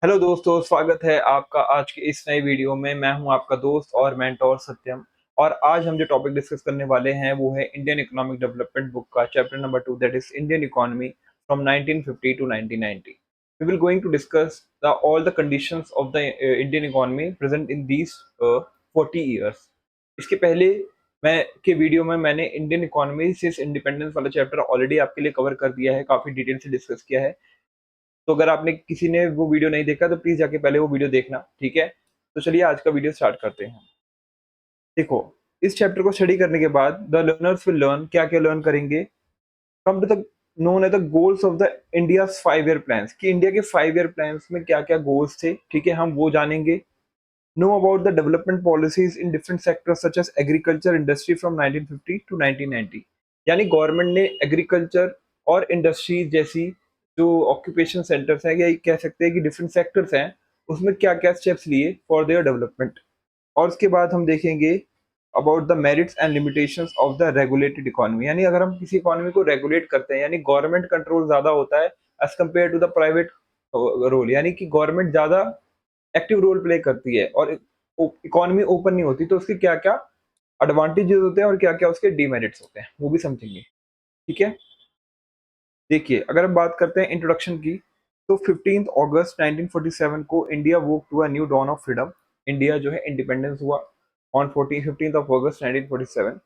Hello दोस्तों, स्वागत है आपका आज की इस नई वीडियो में। मैं हूं आपका दोस्त और मेंटोर सत्यम। और आज हम जो टॉपिक डिस्कस करने वाले हैं वो है इंडियन इकोनॉमिक डेवलपमेंट बुक का chapter number 2, that is Indian economy from 1950 to 1990। We will going to discuss the all the conditions of the Indian economy present in these 40 years. इसके पहले मैं के वीडियो में मैंने इंडियन इकोनॉमी सिंस इंडिपेंडेंस वाला chapter already आपके लिए cover कर दिया है, काफी डिटेल से डिस्कस किया है। तो अगर आपने किसी ने वो वीडियो नहीं देखा तो प्लीज जाके पहले वो वीडियो देखना, ठीक है। तो चलिए आज का वीडियो स्टार्ट करते हैं। देखो, इस चैप्टर को स्टडी करने के बाद द लर्नर्स विल लर्न, क्या क्या लर्न करेंगे, कम टू द नोन है the goals of the India 5 year plans, कि इंडिया के 5 ईयर प्लान्स में क्या क्या गोल्स थे, ठीक है, हम वो जानेंगे। Know about the development policies in different sectors such as agriculture industry from 1950 to 1990। यानी गवर्नमेंट ने एग्रीकल्चर और इंडस्ट्री जैसी जो ऑक्यूपेशन सेंटर्स हैं, या ये कह सकते हैं कि डिफरेंट सेक्टर्स हैं, उसमें क्या क्या स्टेप्स लिए फॉर देयर डेवलपमेंट। और उसके बाद हम देखेंगे about the merits and limitations of the regulated economy. यानी अगर हम किसी इकोनॉमी को रेगुलेट करते हैं, यानी गवर्नमेंट कंट्रोल ज्यादा होता है as compare to the private role, यानी कि गवर्नमेंट ज्यादा एक्टिव रोल प्ले करती है और इकोनॉमी ओपन नहीं होती, तो उसके क्या क्या एडवांटेजेस होते हैं और क्या क्या उसके डीमेरिट्स होते हैं वो भी समझेंगे, ठीक है। देखिए, अगर हम बात करते हैं इंट्रोडक्शन की, तो 15 अगस्त 1947 को India woke to a new dawn of freedom. India जो है इंडिपेंडेंस हुआ ऑन 15 अगस्त 1947।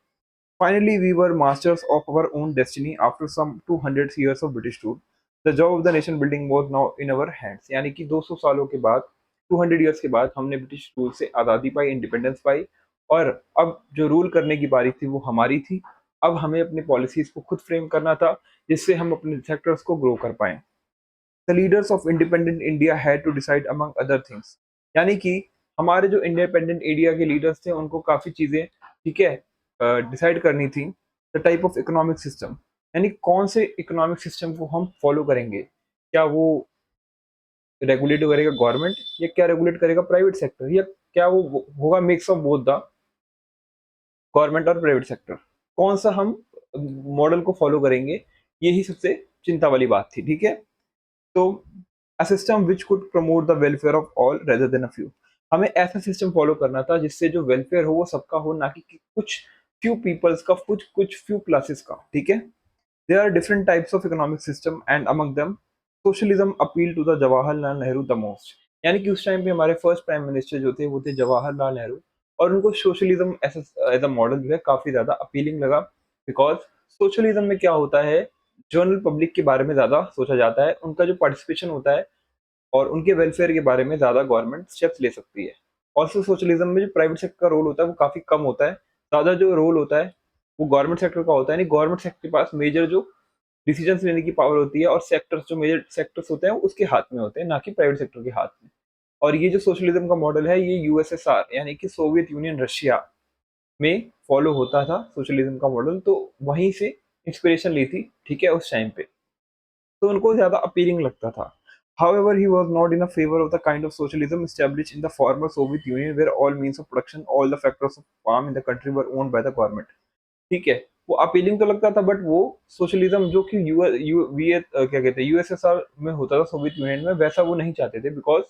Finally we were masters of our own destiny after some 200 years of British rule. The job of the nation building was now in our hands. यानी कि 200 सालों के बाद, 200 years के बाद हमने ब्रिटिश रूल से आज़ादी पाई, इंडिपेंडेंस पाई, और अब जो रूल करने की बारी थी वो हमारी थी। अब हमें अपनी पॉलिसीज को खुद फ्रेम करना था, जिससे हम अपने सेक्टर्स को ग्रो कर पाए। The leaders of independent India had to decide among other things. यानी कि हमारे जो इंडिपेंडेंट इंडिया के लीडर्स थे उनको काफ़ी चीज़ें, ठीक है, डिसाइड करनी थी। The type of economic system, यानी कौन से इकोनॉमिक सिस्टम को हम फॉलो करेंगे। क्या वो रेगुलेट करेगा गवर्नमेंट, या क्या रेगुलेट करेगा प्राइवेट सेक्टर, या क्या वो होगा mix of both the government और प्राइवेट सेक्टर। कौन सा हम मॉडल को फॉलो करेंगे, यही सबसे चिंता वाली बात थी, ठीक है। तो a system which could promote the welfare of all rather than a few. हमें ऐसा सिस्टम फॉलो करना था जिससे जो वेलफेयर हो वो सबका हो, ना कि कुछ फ्यू पीपल्स का, कुछ कुछ फ्यू क्लासेस का, ठीक है। There are different types of economic system and among them socialism appeal to the Jawaharlal Nehru the most. यानी कि उस टाइम पे हमारे फर्स्ट प्राइम मिनिस्टर जो थे वो थे जवाहरलाल नेहरू, और उनको सोशलिज्म एज अ मॉडल जो है काफी ज्यादा अपीलिंग लगा। बिकॉज सोशलिज्म में क्या होता है, जनरल पब्लिक के बारे में ज्यादा सोचा जाता है, उनका जो पार्टिसिपेशन होता है और उनके वेलफेयर के बारे में ज्यादा गवर्नमेंट स्टेप्स ले सकती है। और सोशलिज्म में जो प्राइवेट सेक्टर का रोल होता है वो काफी कम होता है। ज्यादा जो रोल होता है वो गवर्नमेंट सेक्टर का होता है। यानी गवर्नमेंट सेक्टर के पास मेजर जो डिसीजंस लेने की पावर होती है, और सेक्टर्स जो मेजर सेक्टर्स होते हैं वो उसके हाथ में होते हैं, ना कि प्राइवेट सेक्टर के हाथ में। और ये जो सोशलिज्म का मॉडल है ये यूएसएसआर यानी कि सोवियत यूनियन रशिया में फॉलो होता था सोशलिज्म का मॉडल, तो वहीं से इंस्पिरेशन ली थी, ठीक है, उस टाइम पे। तो उनको ज्यादा अपीलिंग लगता था। However, he was not in a favor of the kind of socialism established in the former Soviet Union, where all means of production, all the factors of farm in the country were owned by the government. ठीक है, वो appealing तो लगता था, but वो socialism जो कि क्या कहते हैं यूएसएसआर में होता था, सोवियत यूनियन में, वैसा वो नहीं चाहते थे। बिकॉज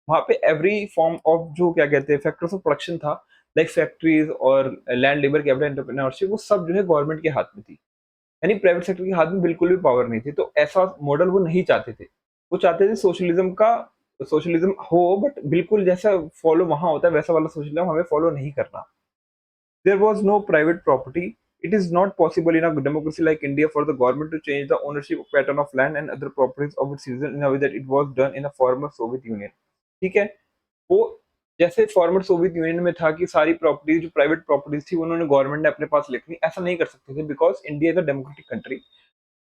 वहाँ पे एवरी फॉर्म ऑफ जो क्या कहते हैं फैक्टर्स ऑफ प्रोडक्शन था, लाइक फैक्ट्रीज और लैंड लेबर कैपिटल एंटरप्रेन्योरशिप, वो सब जो है गवर्नमेंट के हाथ में थी। यानी प्राइवेट सेक्टर के हाथ में बिल्कुल भी पावर नहीं थी। तो ऐसा मॉडल वो नहीं चाहते थे। वो चाहते थे सोशलिज्म का, सोशलिज्म हो बट बिल्कुल जैसा फॉलो वहां होता है वैसा वाला सोशलिज्म हमें फॉलो नहीं करना। There was no private property. It is not possible in a democracy like India for the government to change the ownership pattern of land and other properties of its citizens in a way that it was done in a former Soviet Union. ठीक है, वो जैसे former Soviet union में था कि सारी properties जो private properties थी उन्होंने गवर्नमेंट ने अपने पास लिखनी, ऐसा नहीं कर सकते थे। Because India is a democratic country.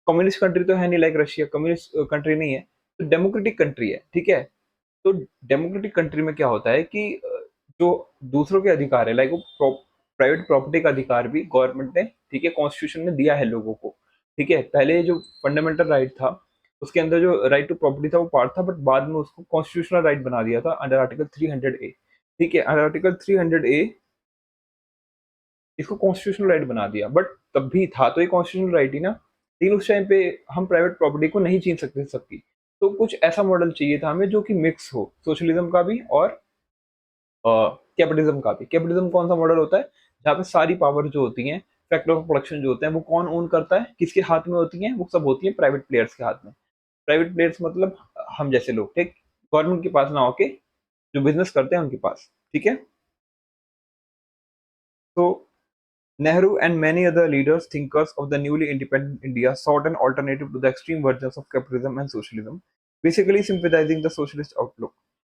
Communist country तो है नहीं, लाइक रशिया कम्युनिस्ट कंट्री नहीं है, तो डेमोक्रेटिक कंट्री है, ठीक है। तो डेमोक्रेटिक कंट्री में क्या होता है कि जो दूसरों के अधिकार है, लाइक वो प्राइवेट प्रॉपर्टी का अधिकार भी गवर्नमेंट ने, ठीक है, कॉन्स्टिट्यूशन ने दिया है लोगों को। ठीक है, पहले जो फंडामेंटल राइट था उसके अंदर जो राइट टू प्रॉपर्टी था वो पार्ट था, बट बाद में उसको कॉन्स्टिट्यूशनल राइट बना दिया था अंडर आर्टिकल 300A। ठीक है, अंडर आर्टिकल 300A इसको कॉन्स्टिट्यूशनल राइट बना दिया, बट तब भी था तो ये कॉन्स्टिट्यूशनल राइट ही ना। लेकिन उस टाइम पे हम प्राइवेट प्रॉपर्टी को नहीं छीन सकते सबकी। तो कुछ ऐसा मॉडल चाहिए था हमें जो कि मिक्स हो, सोशलिज्म का भी और कैपिटलिज्म का भी। कैपिटलिज्म कौन-सा मॉडल होता है? जहाँ पे सारी पावर जो होती हैं, फैक्टर ऑफ प्रोडक्शन जो होते हैं, वो कौन ओन करता है? किसके हाथ में होती हैं? वो सब होती हैं प्राइवेट प्लेयर्स के हाथ में। प्राइवेट प्लेयर्स मतलब हम जैसे लोग, ठीक? गवर्नमेंट के पास ना होके जो बिज़नेस करते हैं उनके पास, ठीक है? So Nehru and many other leaders, thinkers of the newly independent India sought an alternative to the extreme versions of capitalism and socialism, basically sympathizing the socialist outlook.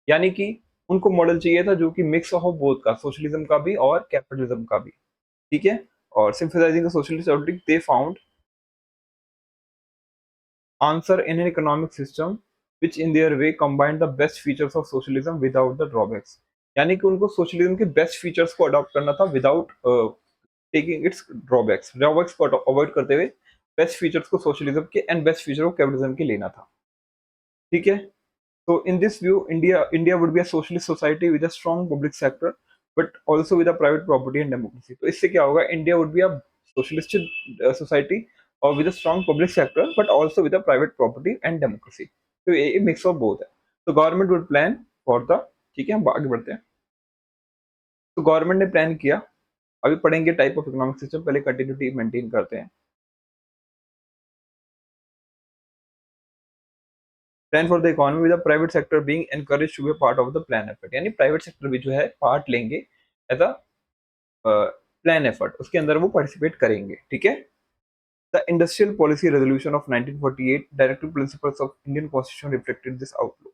यानी कि उनको मॉडल चाहिए था जो कि मिक्स हो बोथ का, socialism का भी और कैपिटलिज्म का भी, ठीक है? और sympathizing the socialist outlook, they found answer in an economic system which in their way combined the best features of socialism without the drawbacks. यानी कि उनको सोशलिज्म के बेस्ट फीचर्स को अडॉप्ट करना था विदाउट टेकिंग इट्स ड्रॉबैक्स को avoid करते हुए बेस्ट फीचर्स को सोशलिज्म के एंड बेस्ट फीचर को कैपिटलिज्म के लेना था, ठीक है? So in this view, India would be a socialist society with a strong public sector, but also with a private property and democracy. तो इससे क्या होगा? India would be a socialist society or with a strong public sector, but also with a private property and democracy. तो ये mix of both है। तो government would plan for the, ठीक है, हम आगे बढ़ते हैं। तो गवर्नमेंट ने प्लान किया, अभी पढ़ेंगे टाइप ऑफ इकोनॉमिक सिस्टम, पहले कंटिन्यूटी मेंटेन करते हैं। Plan for the economy with the private sector being encouraged to be part of the plan effort, यानी प्राइवेट सेक्टर भी जो है पार्ट लेंगे एज अ प्लान एफर्ट, उसके अंदर वो पार्टिसिपेट करेंगे, ठीक है? The industrial policy resolution of 1948 directive principles of Indian constitution reflected this outlook,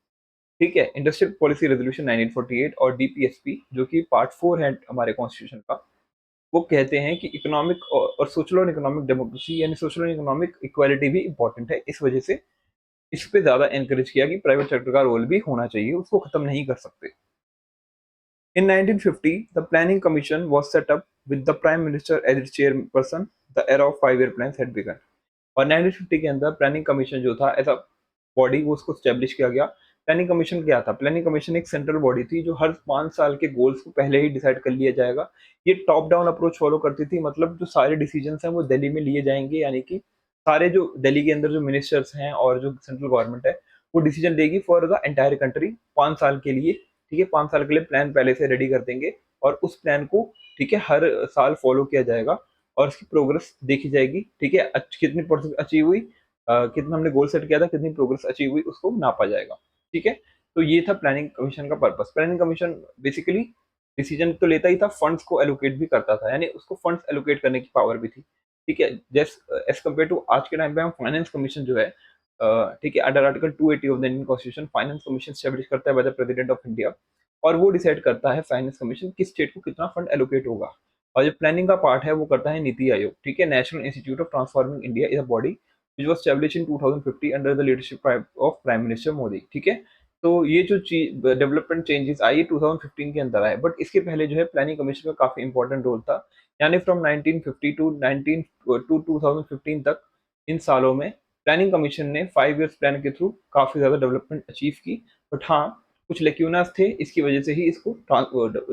ठीक है? इंडस्ट्रियल पॉलिसी रेजोल्यूशन 1948 और डीपीएसपी जो कि पार्ट 4 है हमारे कॉन्स्टिट्यूशन का, वो कहते हैं कि इकोनॉमिक और सोशल और इकोनॉमिक डेमोक्रेसी यानी सोशल और इकोनॉमिक इक्वालिटी भी इंपॉर्टेंट है। इस वजह से इस पे ज़्यादा एनकरेज किया कि प्राइवेट सेक्टर का रोल भी होना चाहिए, उसको खत्म नहीं कर सकते। In 1950, the Planning Commission was set up with the Prime Minister as its chairperson. The era of 5-year plans had begun. और 1950 के अंदर प्लानिंग कमीशन जो था ऐसा बॉडी वो उसको स्टैब्लिश किया गया। प्लानिंग कमीशन क्या था? प्लानिंग कमीशन एक सेंट्रल बॉडी थी जो हर 5 साल के गोल्स को पहले ही डिसाइड कर लिया जाएगा। ये टॉप डाउन अप्रोच फॉलो करती थी, मतलब जो सारे डिसीजंस हैं वो दिल्ली में लिए जाएंगे, यानी कि सारे जो दिल्ली के अंदर जो मिनिस्टर्स हैं और जो सेंट्रल गवर्नमेंट है वो डिसीजन लेगी फॉर द एंटायर कंट्री 5 साल के लिए, ठीक है? 5 साल के लिए प्लान पहले से रेडी कर देंगे और उस प्लान को, ठीक है, हर साल फॉलो किया जाएगा और उसकी प्रोग्रेस देखी जाएगी, ठीक है? कितनी परसेंट अचीव हुई, कितना हमने गोल सेट किया था, कितनी प्रोग्रेस अचीव हुई, उसको नापा जाएगा, ठीक है? तो ये था प्लानिंग कमीशन का purpose. Planning commission basically decision तो लेता ही था, फंड्स को एलोकेट भी करता था, यानी उसको फंड्स एलोकेट करने की पावर भी थी, ठीक है? जैसे एज कम्पेयर टू आज के टाइम पे हम फाइनेंस कमीशन जो है, ठीक है, under article 280 of the Indian constitution finance commission establish करता है by the president of India और वो डिसाइड करता है फाइनेंस कमीशन किस स्टेट को कितना फंड एलोकेट होगा। और जो प्लानिंग का पार्ट है वो करता है नीति आयोग, ठीक है? National institute of transforming India is a body which was established in 2050 under the leadership of Prime Minister Modi, ठीक है? तो ये जो डेवलपमेंट चेंजेस आई 2015 के अंदर आए, बट इसके पहले जो है प्लानिंग कमीशन का काफी इंपॉर्टेंट रोल था, यानी फ्रॉम 1950 टू 2015 तक, इन सालों में प्लानिंग कमीशन ने 5 इयर्स प्लान के थ्रू काफी ज्यादा डेवलपमेंट अचीव की, बट हाँ, कुछ लेक्यूनास थे, इसकी वजह से ही इसको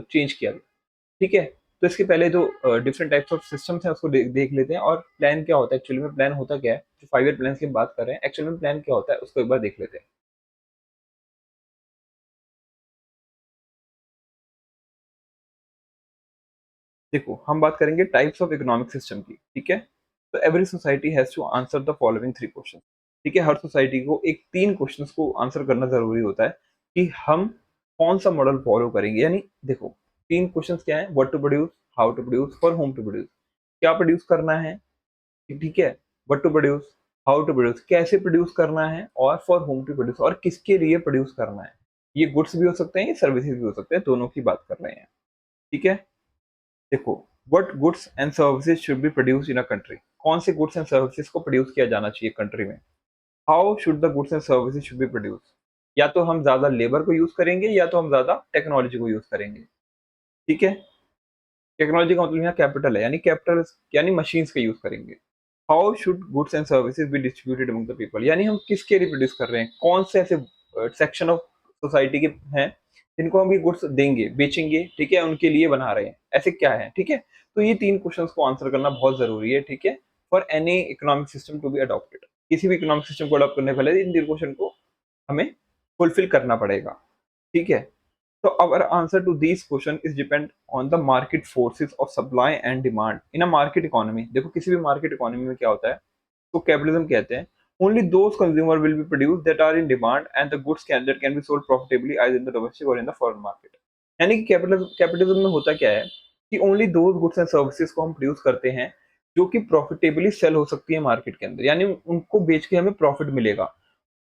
चेंज किया गया, ठीक है? तो इसके पहले जो डिफरेंट टाइप्स ऑफ सिस्टम्स हैं उसको देख लेते हैं, और प्लान क्या होता है एक्चुअली में, प्लान होता क्या है? जो 5 ईयर प्लान की हम बात कर रहे हैं, एक्चुअली में प्लान क्या होता है उसको एक बार देख लेते हैं। देखो, हम बात करेंगे टाइप्स ऑफ इकोनॉमिक सिस्टम की, ठीक है? तो every society has to answer the following 3 question, ठीक है? हर सोसाइटी को एक 3 क्वेश्चंस को आंसर करना ज़रूरी होता है कि हम कौन-सा मॉडल फॉलो करेंगे। यानी देखो, 3 क्वेश्चंस क्या हैं? What to produce, how to produce, for whom to produce. क्या प्रोड्यूस करना है, ठीक है? What to produce, how to produce, कैसे प्रोड्यूस करना है, और फॉर व्हॉम टू प्रोड्यूस, और किसके लिए प्रोड्यूस करना है। ये गुड्स भी हो सकते हैं, ये सर्विसेज भी हो सकते हैं, दोनों की बात कर रहे हैं, ठीक है? देखो, what goods and services should be produced in a country, कौन से गुड्स एंड सर्विसेज को प्रोड्यूस किया जाना चाहिए कंट्री में। How should the goods and services should be produce, या तो हम ज्यादा लेबर को यूज करेंगे या तो हम ज्यादा टेक्नोलॉजी को यूज करेंगे, ठीक है? टेक्नोलॉजी का मतलब यहाँ कैपिटल है, यानी कैपिटल यानी मशीन्स का यूज करेंगे। How should goods and services be distributed among the people, यानी हम किसके लिए प्रोड्यूस कर रहे हैं, कौन से ऐसे सेक्शन ऑफ सोसाइटी के हैं जिनको हम ये गुड्स देंगे, बेचेंगे, ठीक है? उनके लिए बना रहे हैं, ऐसे क्या है, ठीक है? तो ये 3 क्वेश्चंस को आंसर करना बहुत जरूरी है, ठीक है? For any economic system to be adopted, किसी भी इकोनॉमिक सिस्टम को अडॉप्ट करने पहले इन 3 क्वेश्चन को हमें फुलफिल करना पड़ेगा, ठीक है? तो our answer to these question is depend on the market forces of supply and demand in a market economy। देखो किसी भी मार्केट इकोनॉमी में क्या होता है, तो कैपिटलिज्म कहते हैं only those consumer will be produced that are in demand and the goods can be sold profitably either in the domestic or in the foreign market। यानी कि कैपिटलिज्म में होता क्या है कि only those goods and services को हम produce करते हैं जो कि प्रॉफिटेबली सेल हो सकती है मार्केट के अंदर, यानी उनको बेच के हमें प्रॉफिट मिलेगा,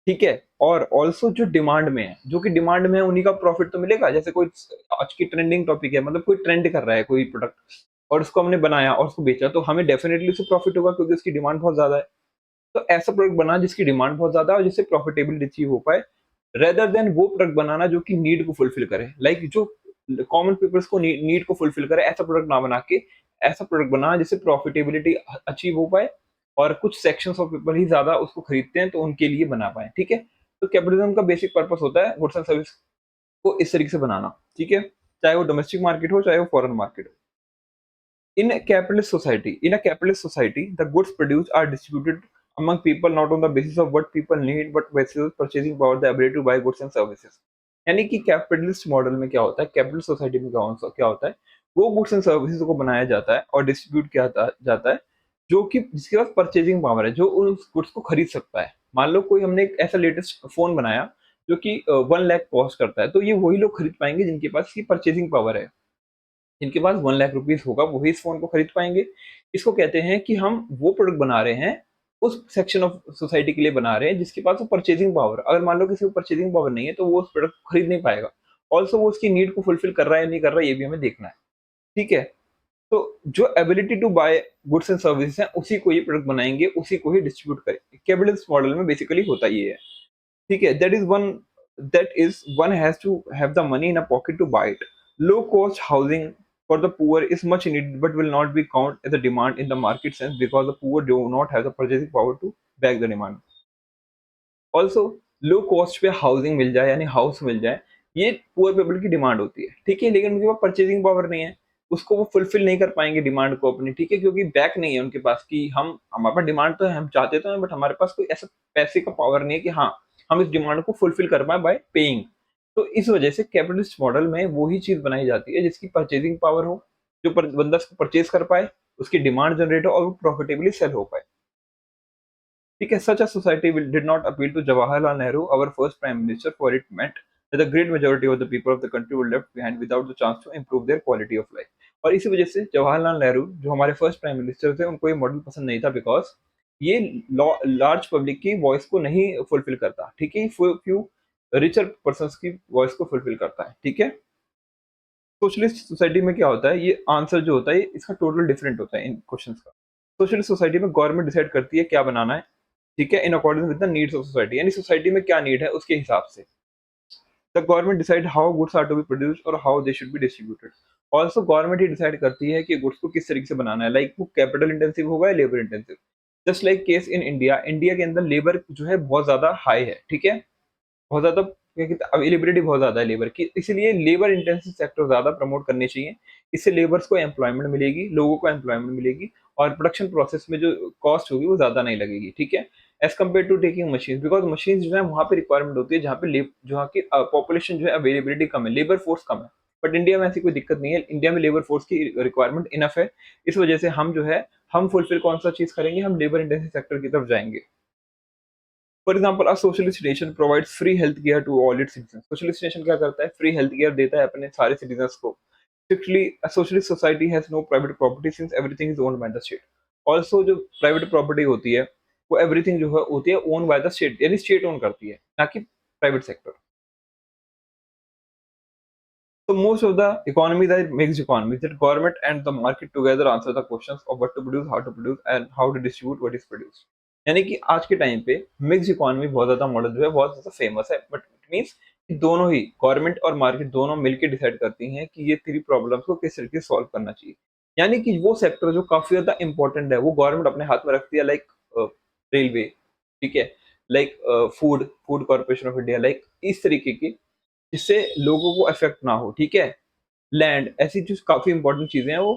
ठीक है? और ऑल्सो जो डिमांड में है, जो कि डिमांड में है उन्हीं का प्रॉफिट तो मिलेगा। जैसे कोई आज की ट्रेंडिंग टॉपिक है, मतलब कोई ट्रेंड कर रहा है कोई प्रोडक्ट और उसको हमने बनाया और उसको बेचा, तो हमें डेफिनेटली उससे प्रॉफिट होगा क्योंकि उसकी डिमांड बहुत ज़्यादा है। तो ऐसा प्रोडक्ट बनाना जिसकी डिमांड बहुत ज़्यादा है और जिससे प्रॉफिटेबिलिटी अचीव हो पाए, रेदर देन वो प्रोडक्ट बनाना जो कि नीड को फुलफिल करे। लाइक जो कॉमन पीपल्स को नीड को फुलफिल करे, ऐसा प्रोडक्ट ना बना के ऐसा प्रोडक्ट बनाना जिससे प्रॉफिटेबिलिटी अचीव हो पाए और कुछ सेक्शंस ऑफ पीपल ही ज़्यादा उसको खरीदते हैं तो उनके लिए बना पाएँ, ठीक है? तो कैपिटलिज्म का बेसिक पर्पस होता है गुड्स एंड सर्विस को इस तरीके से बनाना, ठीक है? चाहे वो डोमेस्टिक मार्केट हो, चाहे वो फॉरेन मार्केट हो। In a capitalist society, the goods produced are distributed among people not on the basis of what people need, but basis of purchasing power, the ability to buy goods and services। यानी कि capitalist model में क्या होता है, capitalist society में क्या होता है, वो गुड्स एंड सर्विसेज को बनाया जाता है और डिस्ट्रीब्यूट किया जाता है जो कि जिसके पास परचेजिंग पावर है, जो उस गुड्स को खरीद सकता है। मान लो कोई हमने एक ऐसा लेटेस्ट फोन बनाया जो कि 1 लाख कॉस्ट करता है, तो ये वही लोग खरीद पाएंगे जिनके पास की परचेजिंग पावर है, जिनके पास 1 लाख रुपीस होगा वही इस फ़ोन को खरीद पाएँगे। इसको कहते हैं कि हम वो प्रोडक्ट बना रहे हैं, उस सेक्शन ऑफ सोसाइटी के लिए बना रहे हैं जिसके पास वो परचेज़िंग पावर, अगर मान लो किसी को परचेज़िंग पावर नहीं है तो वो उस प्रोडक्ट को खरीद नहीं पाएगा। ऑल्सो वो उसकी नीड को फुलफिल कर रहा है या नहीं कर रहा है ये भी हमें देखना है, ठीक है? तो जो ability to buy goods and services हैं उसी को ये प्रोडक्ट बनाएँगे, उसी को ही डिस्ट्रीब्यूट करेंगे। कैपिटलिस्ट मॉडल में बेसिकली होता ये है, ठीक है? That is one has to have the money in a pocket to buy it. Low cost housing for the poor is much needed but will not be counted as a demand in the market sense because the poor do not have the purchasing power to back the demand। Also low cost पे housing मिल जाए यानी house मिल जाए, ये poor people की demand होती है, ठीक है? लेकिन उनके पास परचेजिंग पावर नहीं है, उसको वो फुलफिल नहीं कर पाएंगे डिमांड को अपनी, ठीक है? क्योंकि बैक नहीं है उनके पास कि हम हमारे पास डिमांड तो है, हम चाहते तो हैं बट हमारे पास कोई ऐसा पैसे का पावर नहीं है कि हाँ हम इस डिमांड को फुलफिल कर पाए बाय पेइंग। तो इस वजह से कैपिटलिस्ट मॉडल में वही चीज बनाई जाती है जिसकी परचेजिंग पावर हो, जो बंदा उसको परचेज कर पाए, उसकी डिमांड जनरेट हो और वो प्रॉफिटेबली सेल हो पाए, ठीक है? Such a society did not appeal to Jawaharlal Nehru, our first prime minister, for it meant that the great majority of the people of the country were left behind without the chance to improve their quality of life। और इसी वजह से जवाहरलाल नेहरू जो हमारे first prime minister थे उनको ये model पसंद नहीं था, बिकॉज ये लार्ज पब्लिक की वॉइस को नहीं फुलफिल करता, ठीक है? फ्यू रिचर पर्सन की वॉइस को फुलफिल करता है, ठीक है? सोशलिस्ट सोसाइटी में क्या होता है, ये आंसर जो होता है इसका टोटल डिफरेंट होता है इन क्वेश्चंस का। सोशलिस्ट सोसाइटी में गवर्नमेंट डिसाइड करती है क्या बनाना है, ठीक है? In according with the needs of society, यानी सोसाइटी में क्या नीड है उसके हिसाब से the government decide how goods are to be produced और how they should be distributed. Also government ही डिसाइड करती है कि गुड्स को किस तरीके से बनाना है, लाइक वो कैपिटल इंटेंसिव होगा या labour intensive. Just like case in India, India के अंदर लेबर जो है बहुत ज्यादा हाई है, ठीक है? बहुत ज़्यादा क्या कहते हैं अवेलेबिलिटी बहुत ज़्यादा है लेबर की, इसलिए लेबर इंटेंसिव सेक्टर ज़्यादा प्रमोट करने चाहिए। इससे लेबर्स को एम्प्लॉयमेंट मिलेगी, लोगों को एम्प्लॉयमेंट मिलेगी और प्रोडक्शन प्रोसेस में जो कॉस्ट होगी वो ज़्यादा नहीं लगेगी, ठीक है? As compare to taking machines, because machines जो है वहाँ पे रिक्वायरमेंट होती है जहाँ पे जहाँ की पॉपुलेशन जो है अवेलेबिलिटी कम है, लेबर फोर्स कम है। बट इंडिया में ऐसी कोई दिक्कत नहीं है, इंडिया में लेबर फोर्स की रिक्वायरमेंट इनफ है। इस वजह से हम जो है हम फुलफिल कौन-सा चीज़ करेंगे, हम लेबर इंटेंसिव सेक्टर की तरफ जाएँगे। For example a socialist nation provides free health care to all its citizen. Socialist nation क्या करता है, फ्री हेल्थ केयर देता है अपने सारे सिटीजन को। Strictly a socialist society has no private property since everything is owned by the state. Also जो private property होती है वो एवरीथिंग जो है होती है ओन बाय द स्टेट, यानी स्टेट ओन करती है ना कि private sector. So most of the economies are mixed economies that government and the market together answer the questions of what to produce and how to distribute what is produced। यानी कि आज के time पे mix economy बहुत ज्यादा model जो है बहुत ज्यादा फेमस है, बट इट मीन्स कि दोनों ही गवर्नमेंट और मार्केट दोनों मिलकर डिसाइड करती हैं कि ये 3 प्रॉब्लम्स को किस तरीके से सॉल्व करना चाहिए। यानी कि वो सेक्टर जो काफी ज्यादा इंपॉर्टेंट है वो गवर्नमेंट अपने हाथ में रखती है, लाइक रेलवे, ठीक है? Like food food corporation of India, like इस तरीके की जिससे लोगों को इफेक्ट ना हो, ठीक है? लैंड ऐसी जो काफ़ी इंपॉर्टेंट चीज़ें हैं वो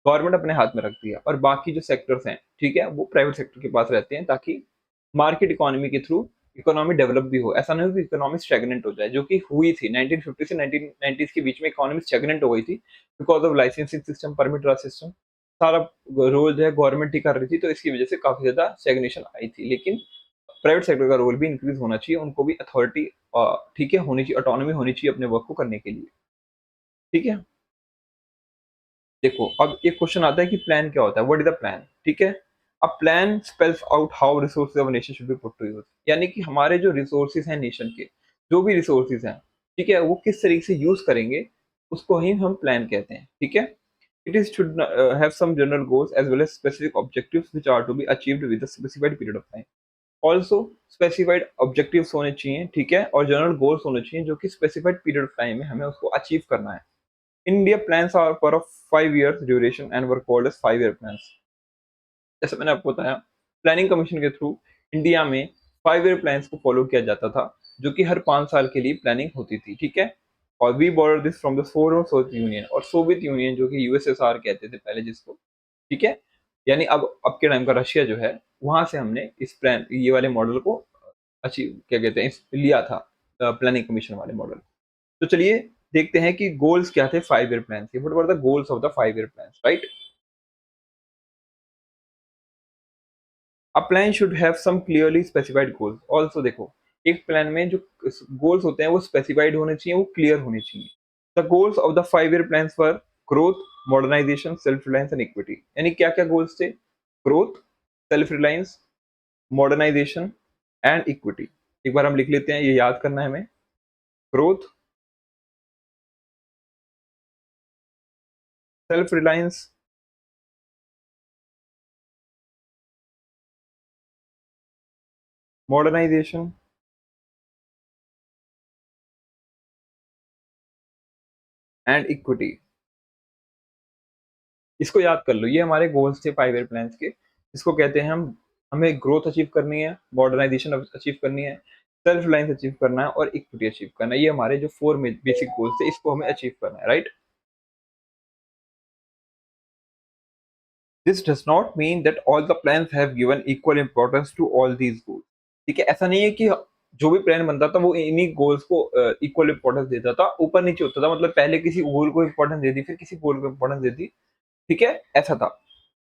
गवर्नमेंट अपने हाथ में रखती है और बाकी जो सेक्टर्स हैं, ठीक है? वो प्राइवेट सेक्टर के पास रहते हैं ताकि मार्केट इकोनॉमी के थ्रू इकोनॉमी डेवलप भी हो, ऐसा नहीं हो कि इकोनॉमी स्टैग्नेंट हो जाए, जो कि हुई थी 1950 से 1990 के बीच में इकोनॉमी स्टैग्नेंट हो गई थी because of licensing system, permit draw system, सारा रोल जो है गवर्नमेंट ही कर रही थी, तो इसकी वजह से काफी ज्यादा स्टैग्नेशन आई थी। लेकिन प्राइवेट सेक्टर का रोल भी इंक्रीज होना चाहिए, उनको भी अथॉरिटी ठीक है होनी चाहिए, ऑटोनॉमी होनी चाहिए अपने वर्क को करने के लिए। ठीक है, देखो अब एक क्वेश्चन आता है कि प्लान क्या होता है, व्हाट इज द प्लान। ठीक है, a plan spells out how resources of nation should be put to use, यानी कि हमारे जो रिसोर्सेज हैं नेशन के, जो भी रिसोर्सेज हैं, ठीक है, वो किस तरीके से यूज करेंगे, उसको ही हम प्लान कहते हैं। ठीक है, it is should have some general goals as well as specific objectives which are to be achieved with a specified period of time. Also specified objectives होने चाहिए, ठीक है, और जनरल गोल्स होने चाहिए जो कि स्पेसिफाइड पीरियड ऑफ टाइम में हमें उसको अचीव करना है। India plans are for a 5 years duration and were called as 5 year plans. जैसे मैंने आपको बताया, प्लानिंग कमीशन के थ्रू इंडिया में 5 ईयर प्लान्स को फॉलो किया जाता था, जो कि हर 5 साल के लिए प्लानिंग होती थी। ठीक है, और we border this from the former Soviet Union, और सोवियत यूनियन जो कि यूएसएसआर कहते थे पहले जिसको, ठीक है, यानी अब के टाइम का रशिया जो है, वहां से हमने इस प्लान ये वाले मॉडल को अचीव क्या कहते हैं लिया था, प्लानिंग कमीशन वाले मॉडल। तो चलिए देखते हैं कि गोल्स क्या थे 5 ईयर प्लान के, what were the goals of the 5 year plan, right. A plan should have some clearly specified goals also. देखो एक प्लान में जो गोल्स होते हैं वो स्पेसिफाइड होने चाहिए, वो क्लियर होने चाहिए। The goals of the 5 year plan for growth, modernisation, self reliance and equity, यानी क्या क्या गोल्स थे, growth, self reliance, modernisation and equity. एक बार हम लिख लेते हैं, ये याद करना है हमें। Growth, self reliance, modernisation and equity. इसको याद कर लो, ये हमारे गोल्स थे 5 ईयर प्लान के। इसको कहते हैं हम, हमें ग्रोथ अचीव करनी है, मॉडर्नाइजेशन अचीव करनी है, सेल्फ रिलायंस अचीव करना है और इक्विटी अचीव करना है। ये हमारे जो 4 बेसिक गोल्स थे, इसको हमें अचीव करना है, right. This does not mean that all the plans have given equal importance to all these goals. ठीक है, ऐसा नहीं है कि जो भी प्लान बनता था वो इन्हीं गोल्स को इक्वल इंपॉर्टेंस देता था, ऊपर नीचे होता था, मतलब पहले किसी गोल को इंपॉर्टेंस दे दी फिर किसी गोल को इंपॉर्टेंस दे दी। ठीक है, ऐसा था।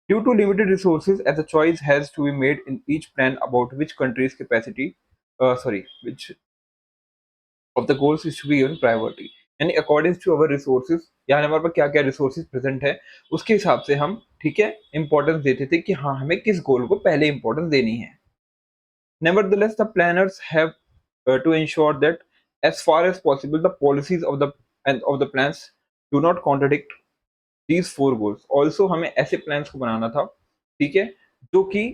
Due to limited resources, as a choice has to be made in each plan about which country's capacity, which of the goals is to be given priority. यानी अकॉर्डिंग टू अवर रिसोर्सेज, यानी हमारे पास क्या क्या resources present है, उसके हिसाब से हम, ठीक है, इंपॉर्टेंस देते थे कि हाँ हमें किस गोल को पहले इंपॉर्टेंस देनी है। Nevertheless, the planners have to ensure that, as far as possible, the policies of the plans do not contradict these 4 goals। Also हमें ऐसे प्लान्स को बनाना था, ठीक है, जो कि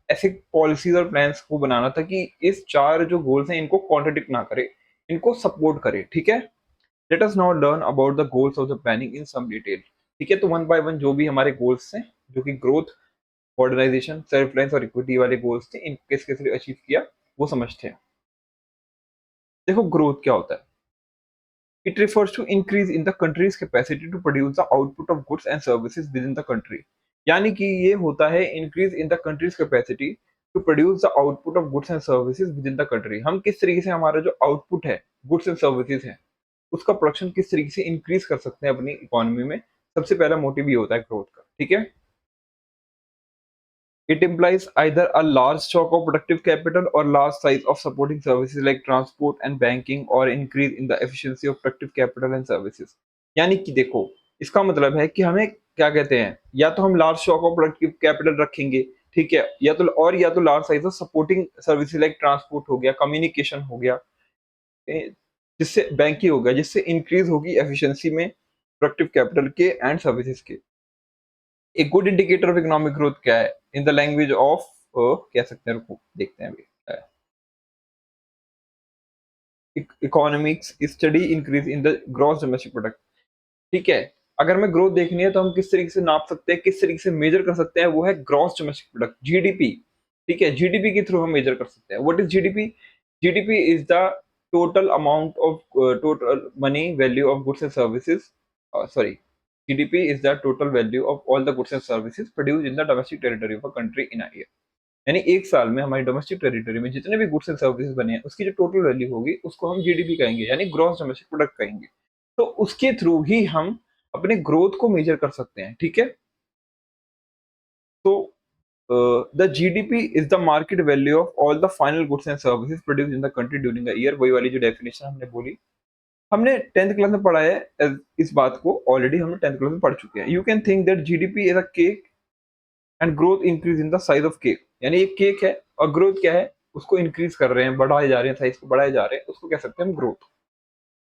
ऐसे पॉलिसीज और प्लान्स को बनाना था कि इस 4 जो गोल्स हैं इनको कॉन्ट्रडिक्ट ना करे, इनको सपोर्ट करे। ठीक है, let us now learn about the goals of the planning in some detail. ठीक है, तो वन बाय वन जो भी हमारे गोल्स हैं, जो कि ग्रोथ, मॉडर्नाइजेशन, सेल्फ रिलायंस और इक्विटी वाले गोल्स थे, इन किस किस लिए अचीव किया वो समझते हैं। देखो ग्रोथ क्या होता है, it refers to increase in the country's capacity to produce the output of goods and services within the country। यानी कि ये होता है increase in the country's capacity to produce the output of goods and services within the country। हम किस तरीके से हमारा जो आउटपुट है गुड्स एंड सर्विसेज है उसका प्रोडक्शन किस तरीके से इंक्रीज कर सकते हैं अपनी इकोनॉमी में, सबसे पहला मोटिव ये होता है ग्रोथ का। ठीक है, it implies either a large stock of productive capital or large size of supporting services like transport and banking, or increase in the efficiency of productive capital and services। यानी कि देखो इसका मतलब है कि हमें क्या कहते हैं, या तो हम large stock of productive capital रखेंगे, ठीक है, या तो large size of supporting services like transport हो गया, कम्युनिकेशन हो गया, जिससे बैंकिंग हो गया, जिससे इंक्रीज होगी एफिशिएंसी में प्रोडक्टिव कैपिटल के एंड सर्विसेज के। एक good indicator of economic growth क्या है इन द लैंग्वेज ऑफ, कह सकते हैं, रुको देखते हैं अभी, economics study increase in the gross domestic product. ठीक है, अगर हमें ग्रोथ देखनी है तो हम किस तरीके से नाप सकते हैं, किस तरीके से मेजर कर सकते हैं, वो है ग्रॉस डोमेस्टिक प्रोडक्ट, जीडीपी। ठीक है, जीडीपी के थ्रू हम मेजर कर सकते हैं। What is GDP? GDP is the total amount of total money value of goods and services, sorry, GDP is the total value of all the goods and services produced in the domestic territory of a country in a year। यानी एक साल में हमारी domestic territory में जितने भी goods and services बने हैं उसकी जो टोटल वैल्यू होगी उसको हम जीडीपी कहेंगे, यानी ग्रॉस डोमेस्टिक प्रोडक्ट कहेंगे। तो उसके थ्रू ही हम अपने ग्रोथ को मेजर कर सकते हैं, ठीक है। तो the GDP is the market value of all the final goods and services produced in the country during the year. वही वाली जो डेफिनेशन हमने बोली, हमने 10th क्लास में पढ़ा है। इस बात को ऑलरेडी हमने 10th क्लास में पढ़ चुके हैं। You can think that GDP is a cake and growth increase in the size of cake, यानी एक केक है और ग्रोथ क्या है, उसको इंक्रीज कर रहे हैं, बढ़ाए जा रहे हैं, साइज को बढ़ाए जा रहे हैं, उसको कह सकते हैं हम growth.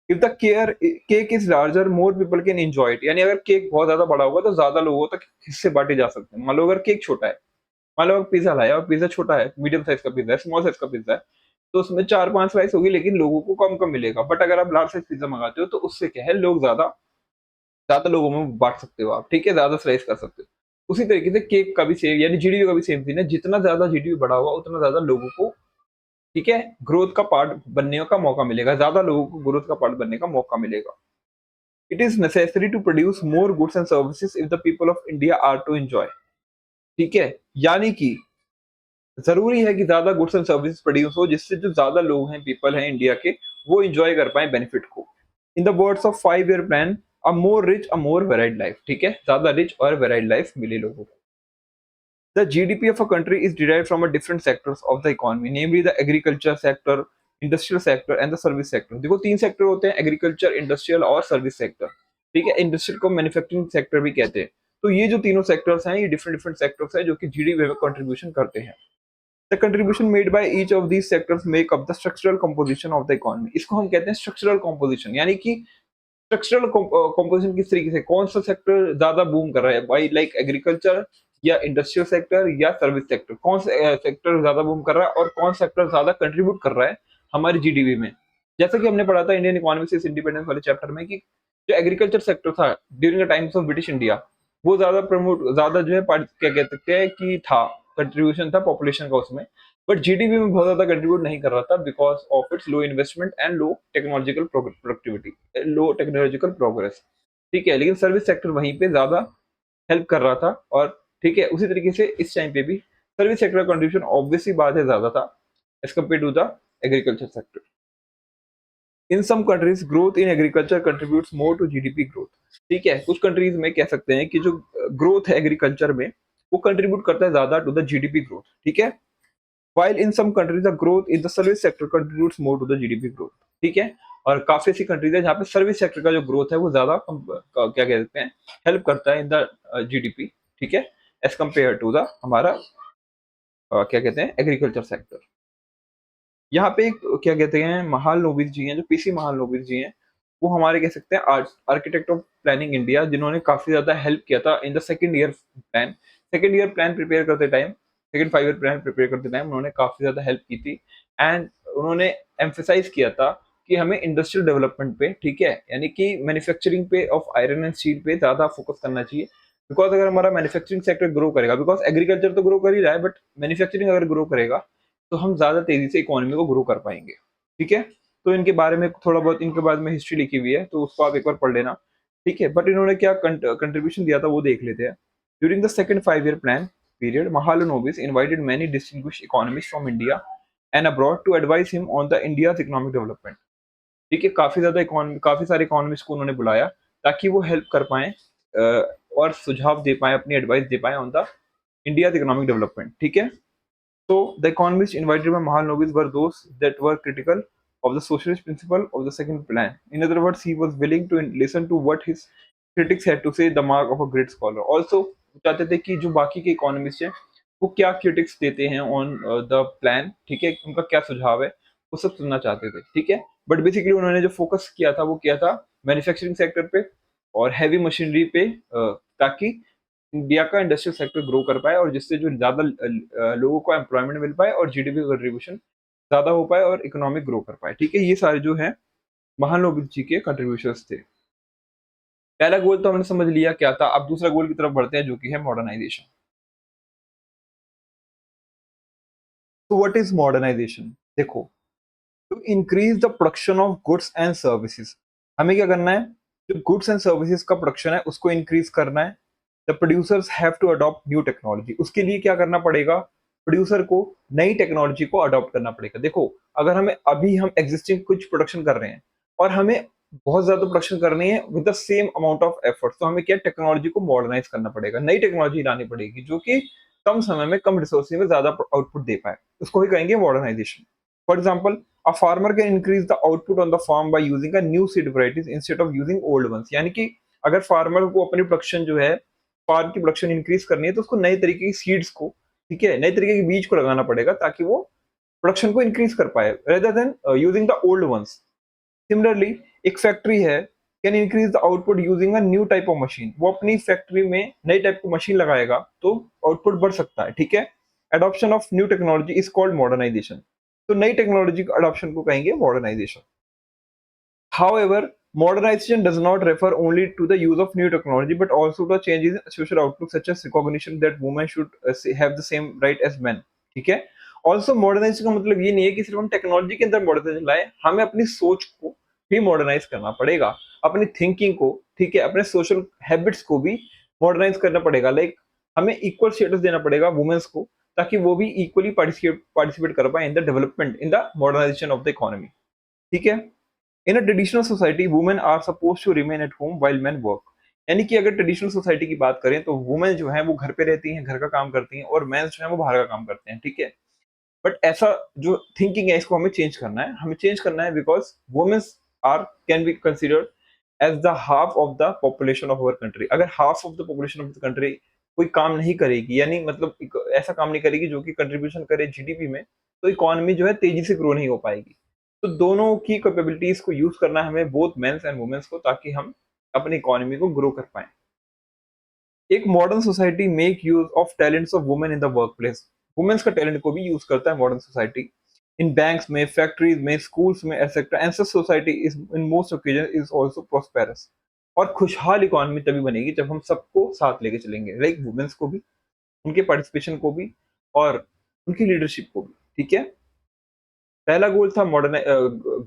If the care cake is larger more people can enjoy it, यानी अगर केक बहुत ज्यादा बड़ा होगा तो ज्यादा लोगों तक हिस्से बांटे जा सकते हैं। मान लो अगर केक छोटा है, मान लो पिज्जा लाया और पिज्जा छोटा है, मीडियम साइज का पिज्जा है, स्मॉल साइज का पिज्जा है, तो उसमें 4-5 स्लाइस होगी लेकिन लोगों को कम कम मिलेगा। बट अगर आप लार्ज साइज पिज्जा मंगाते हो तो उससे क्या है, लोग ज्यादा ज्यादा लोगों में बांट सकते हो आप, ठीक है, ज्यादा स्लाइस कर सकते हो। उसी तरीके से केक का भी सेम, यानी जीडीपी का भी सेम सीन है, जितना ज्यादा जीडीपी बढ़ा होगा उतना ज्यादा लोगों को, ठीक है, ग्रोथ का पार्ट बनने का मौका मिलेगा, ज्यादा लोगों को ग्रोथ का पार्ट बनने का मौका मिलेगा। It is necessary to produce more goods and services if the people of India are to enjoy, ठीक है, यानी कि जरूरी है कि ज्यादा गुड्स एंड सर्विसेज प्रोड्यूस हो जिससे जो ज्यादा लोग हैं, पीपल हैं इंडिया के, वो एंजॉय कर पाए बेनिफिट को। In the words of 5 year plan, a more rich a more varied life, ठीक है, ज्यादा रिच और वेराइड लाइफ मिले लोगों को। The GDP of a country is derived from a different sectors of the economy, namely the agriculture sector, industrial sector and the service sector। देखो तीन sector होते हैं, एग्रीकल्चर, इंडस्ट्रियल और सर्विस सेक्टर, ठीक है। इंडस्ट्रियल को मैन्युफैक्चरिंग सेक्टर भी कहते हैं। तो ये जो तीनों सेक्टर्स हैं, ये डिफरेंट डिफरेंट सेक्टर्स हैं जो कि जीडीपी में कंट्रीब्यूशन करते हैं। The contribution made by each of these sectors make up the structural composition of the economy. इसको हम कहते हैं स्ट्रक्चरल कंपोजिशन, यानी कि स्ट्रक्चरल कंपोजिशन किस तरीके से, कौन सा सेक्टर ज्यादा बूम कर रहा है, बाई लाइक एग्रीकल्चर या इंडस्ट्रियल सेक्टर या सर्विस सेक्टर, कौन सा सेक्टर ज्यादा बूम कर रहा है और कौन सेक्टर ज्यादा कंट्रीब्यूट कर रहा है हमारी जीडीपी में। जैसा कि हमने पढ़ा था इंडियन इकोनॉमी से इंडिपेंडेंस वाले चैप्टर में कि जो एग्रीकल्चर सेक्टर था during the times of British India, वो ज्यादा प्रमोट, ज्यादा जो है क्या कह सकते हैं कि था, कंट्रीब्यूशन था पॉपुलेशन का उसमें। बट जीडीपी में बहुत ज्यादा कंट्रीब्यूट नहीं कर रहा था because of its low investment and low technological productivity, low technological progress, ठीक है। लेकिन सर्विस सेक्टर वहीं पे ज्यादा हेल्प कर रहा था, और ठीक है, उसी तरीके से इस टाइम पे भी सर्विस सेक्टर का कंट्रीब्यूशन ऑब्वियसली बात है ज्यादा था as compare to the agriculture sector. In some countries growth in agriculture contributes more to GDP growth, ठीक है। कुछ कंट्रीज में कह सकते हैं कि जो ग्रोथ है एग्रीकल्चर में वो कंट्रीब्यूट करता है ज्यादा टू द जीडीपी ग्रोथ, ठीक है। While in some countries the growth in the service sector contributes more to the GDP growth, ठीक है। और काफी ऐसी कंट्रीज है जहाँ पे सर्विस सेक्टर का जो ग्रोथ है वो ज्यादा क्या कहते हैं, हेल्प करता है इन द जीडीपी, ठीक है, एज कम्पेयर टू द हमारा क्या कहते हैं एग्रीकल्चर सेक्टर। यहाँ पे एक क्या कहते हैं महाल नोबिस जी हैं, जो पीसी महाल नोबिस जी हैं, वो हमारे कह सकते हैं आर्किटेक्ट ऑफ प्लानिंग इंडिया, जिन्होंने काफी ज्यादा हेल्प किया था in the second year plan. Second year plan prepare करते time, second 5 year plan prepare करते टाइम उन्होंने काफी ज्यादा हेल्प की थी। एंड उन्होंने एम्फेसाइज किया था कि हमें इंडस्ट्रियल डेवलपमेंट पे, ठीक है, यानी कि मैन्युफैक्चरिंग पे ऑफ आयरन एंड स्टील पे ज्यादा फोकस करना चाहिए। बिकॉज अगर हमारा मैन्युफैक्चरिंग सेक्टर ग्रो करेगा, बिकॉज एग्रीकल्चर तो ग्रो कर ही रहा है, बट मैन्युफैक्चरिंग अगर ग्रो करेगा तो हम ज्यादा तेजी से इकोनॉमी को ग्रो कर पाएंगे, ठीक है। तो इनके बारे में थोड़ा बहुत इनके बारे में हिस्ट्री लिखी हुई है, तो उसको आप एक बार पढ़ लेना, ठीक है। बट इन्होंने क्या कंट्रीब्यूशन दिया था वो देख लेते हैं। During the second 5 year plan period, Mahalanobis invited many distinguished economists from India and abroad to advise him on the India's economic development, ठीक है। काफी सारे इकोनॉमिस्ट को उन्होंने बुलाया ताकि वो हेल्प कर पाए और सुझाव दे पाए, अपनी एडवाइस दे पाए on the India economic development, ठीक है। So the economists invited by Mahalanobis were those that were critical of the socialist principle of the second plan. In other words, he was willing to listen to what his critics had to say, the mark of a great scholar. Also, चाहते थे कि जो बाकी के economist हैं वो क्या critics देते हैं ऑन द प्लान, ठीक है, उनका क्या सुझाव है, वो सब सुनना चाहते थे, ठीक है। बट बेसिकली उन्होंने जो फोकस किया था वो किया था मैन्युफैक्चरिंग सेक्टर पे और हैवी मशीनरी पे, ताकि इंडिया का इंडस्ट्रियल सेक्टर ग्रो कर पाए और जिससे जो ज्यादा लोगों को एम्प्लॉयमेंट मिल पाए और जीडीपी कंट्रीब्यूशन ज्यादा हो पाए और इकोनॉमिक ग्रो कर पाए, ठीक है। ये सारे जो है महालोबित जी के कंट्रीब्यूशंस थे। पहला गोल तो हमने समझ लिया क्या था, अब दूसरा गोल की तरफ बढ़ते हैं जो कि है मॉडर्नाइजेशन। तो व्हाट इज मॉडर्नाइजेशन, देखो, to increase the production of goods and services, हमें क्या करना है, जो गुड्स एंड सर्विसेज का प्रोडक्शन है उसको इंक्रीज करना है। The producers have to adopt new technology, उसके लिए क्या करना पड़ेगा, प्रोड्यूसर को नई टेक्नोलॉजी को अडॉप्ट करना पड़ेगा। देखो, अगर हम एग्जिस्टिंग कुछ प्रोडक्शन कर रहे हैं और हमें बहुत ज़्यादा प्रोडक्शन करनी है with the same amount of effort, तो हमें क्या टेक्नोलॉजी को मॉडर्नाइज़ करना पड़ेगा, नई टेक्नोलॉजी लानी पड़ेगी जो कि कम समय में, कम रिसोर्सेज में ज़्यादा आउटपुट दे पाए। उसको ही कहेंगे modernisation. For example, a farmer can increase the output on the farm by using a new seed varieties instead of using old ones. यानी कि अगर फार्मर को अपनी प्रोडक्शन जो है, फार्म की प्रोडक्शन इंक्रीज करनी है, तो उसको नए तरीके की सीड्स को, ठीक है, नए तरीके के बीज को लगाना पड़ेगा ताकि वो प्रोडक्शन को इंक्रीज कर पाए, rather than using the old ones. Similarly, एक फैक्ट्री है can increase the output using a new type of machine. वो अपनी फैक्ट्री में नई टाइप की मशीन लगाएगा तो आउटपुट बढ़ सकता है, ठीक है। Adoption of new technology is called modernisation. तो नई टेक्नोलॉजी का अडॉप्शन को कहेंगे modernisation. However, modernization does not refer only to the use of new technology, but also to changes in social outlook, such as recognition that women should have the same right as men. ठीक है। Also modernisation का मतलब ये नहीं है कि सिर्फ हम टेक्नोलॉजी के अंदर मॉडर्नाइजेशन लाए, हमें अपनी सोच को भी मॉडर्नाइज करना पड़ेगा, अपनी थिंकिंग को, ठीक है, अपने सोशल हैबिट्स को भी मॉडर्नाइज करना पड़ेगा। लाइक हमें इक्वल स्टेटस देना पड़ेगा वुमेन्स को, ताकि वो भी इक्वली पार्टिसिपेट कर पाए in the development, in the modernisation of the economy. ठीक है। In a traditional society women are suppose to remain at home while men work. यानी कि अगर ट्रेडिशनल सोसाइटी की बात करें तो वुमेन जो है वो घर पे रहती हैं, घर का काम करती हैं, और मेंस जो है वो बाहर का काम करते हैं, ठीक है। बट ऐसा जो थिंकिंग है इसको हमें चेंज करना है, because womens are can be considered as the half of the population of our country. अगर half of the population of the country कोई काम नहीं करेगी, यानी मतलब ऐसा काम नहीं करेगी जो कि कंट्रीब्यूशन करे जीडीपी में, तो इकोनॉमी जो है तेजी से ग्रो नहीं हो पाएगी। तो दोनों की कैपेबिलिटीज को यूज करना है हमें, बोथ मेंस एंड वुमेन्स को, ताकि हम अपनी इकोनॉमी को ग्रो कर पाए। एक modern society make use of talents of women in the work place. Womens का टैलेंट को भी यूज करता है मॉडर्न सोसाइटी, इन बैंक्स में, फैक्ट्रीज में, स्कूल्स में, etcetera. And such society is in most occasion is also prosperous. और खुशहाल इकोनॉमी तभी बनेगी जब हम सबको साथ लेके चलेंगे, लाइक वुमेन्स को भी, उनके पार्टिसिपेशन को भी, और उनकी लीडरशिप को भी। ठीक है। पहला गोल था मॉडर्न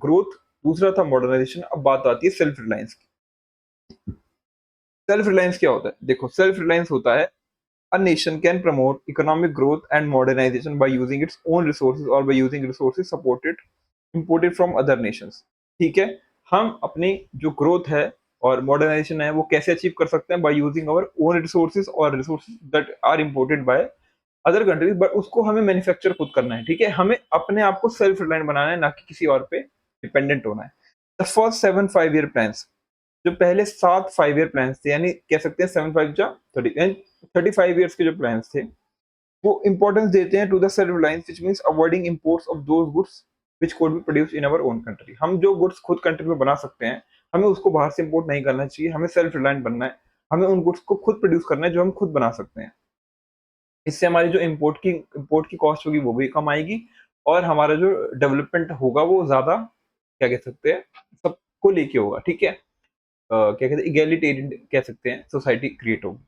ग्रोथ, दूसरा था मॉडर्नाइजेशन। अब बात आती है सेल्फ रिलायंस की। सेल्फ रिलायंस क्या होता है? देखो, सेल्फ रिलायंस होता है a nation can promote economic growth and modernization by using its own resources or by using resources supported imported from other nations। ठीक है। हम अपनी जो ग्रोथ है और मॉडर्नाइजेशन है वो कैसे अचीव कर सकते हैं? By using our own resources और resources that are imported by other countries, but उसको हमें मैन्युफैक्चर खुद करना है। ठीक है। हमें अपने आप को सेल्फ रिलायंट बनाना है, ना कि किसी और पे डिपेंडेंट होना है। द फर्स्ट 7 5 ईयर प्लान्स, जो पहले 7 5 ईयर प्लान्स थे, यानी कह सकते हैं 35 के जो प्लान्स थे, वो इंपॉर्टेंस देते हैं to the self reliance, which means avoiding imports of those goods which could be produced in our own country. हम जो गुड्स खुद कंट्री में बना सकते हैं, हमें उसको बाहर से इंपोर्ट नहीं करना चाहिए। हमें सेल्फ रिलायंट बनना है, हमें उन गुड्स को खुद प्रोड्यूस करना है जो हम खुद बना सकते हैं। इससे हमारी जो इम्पोर्ट की कॉस्ट होगी वो भी कम आएगी, और हमारा जो डेवलपमेंट होगा वो ज़्यादा, क्या कह सकते हैं, सबको लेके होगा। ठीक है। क्या कहते हैं, इगैलिटेरियन कह सकते हैं, सोसाइटी क्रिएट होगी।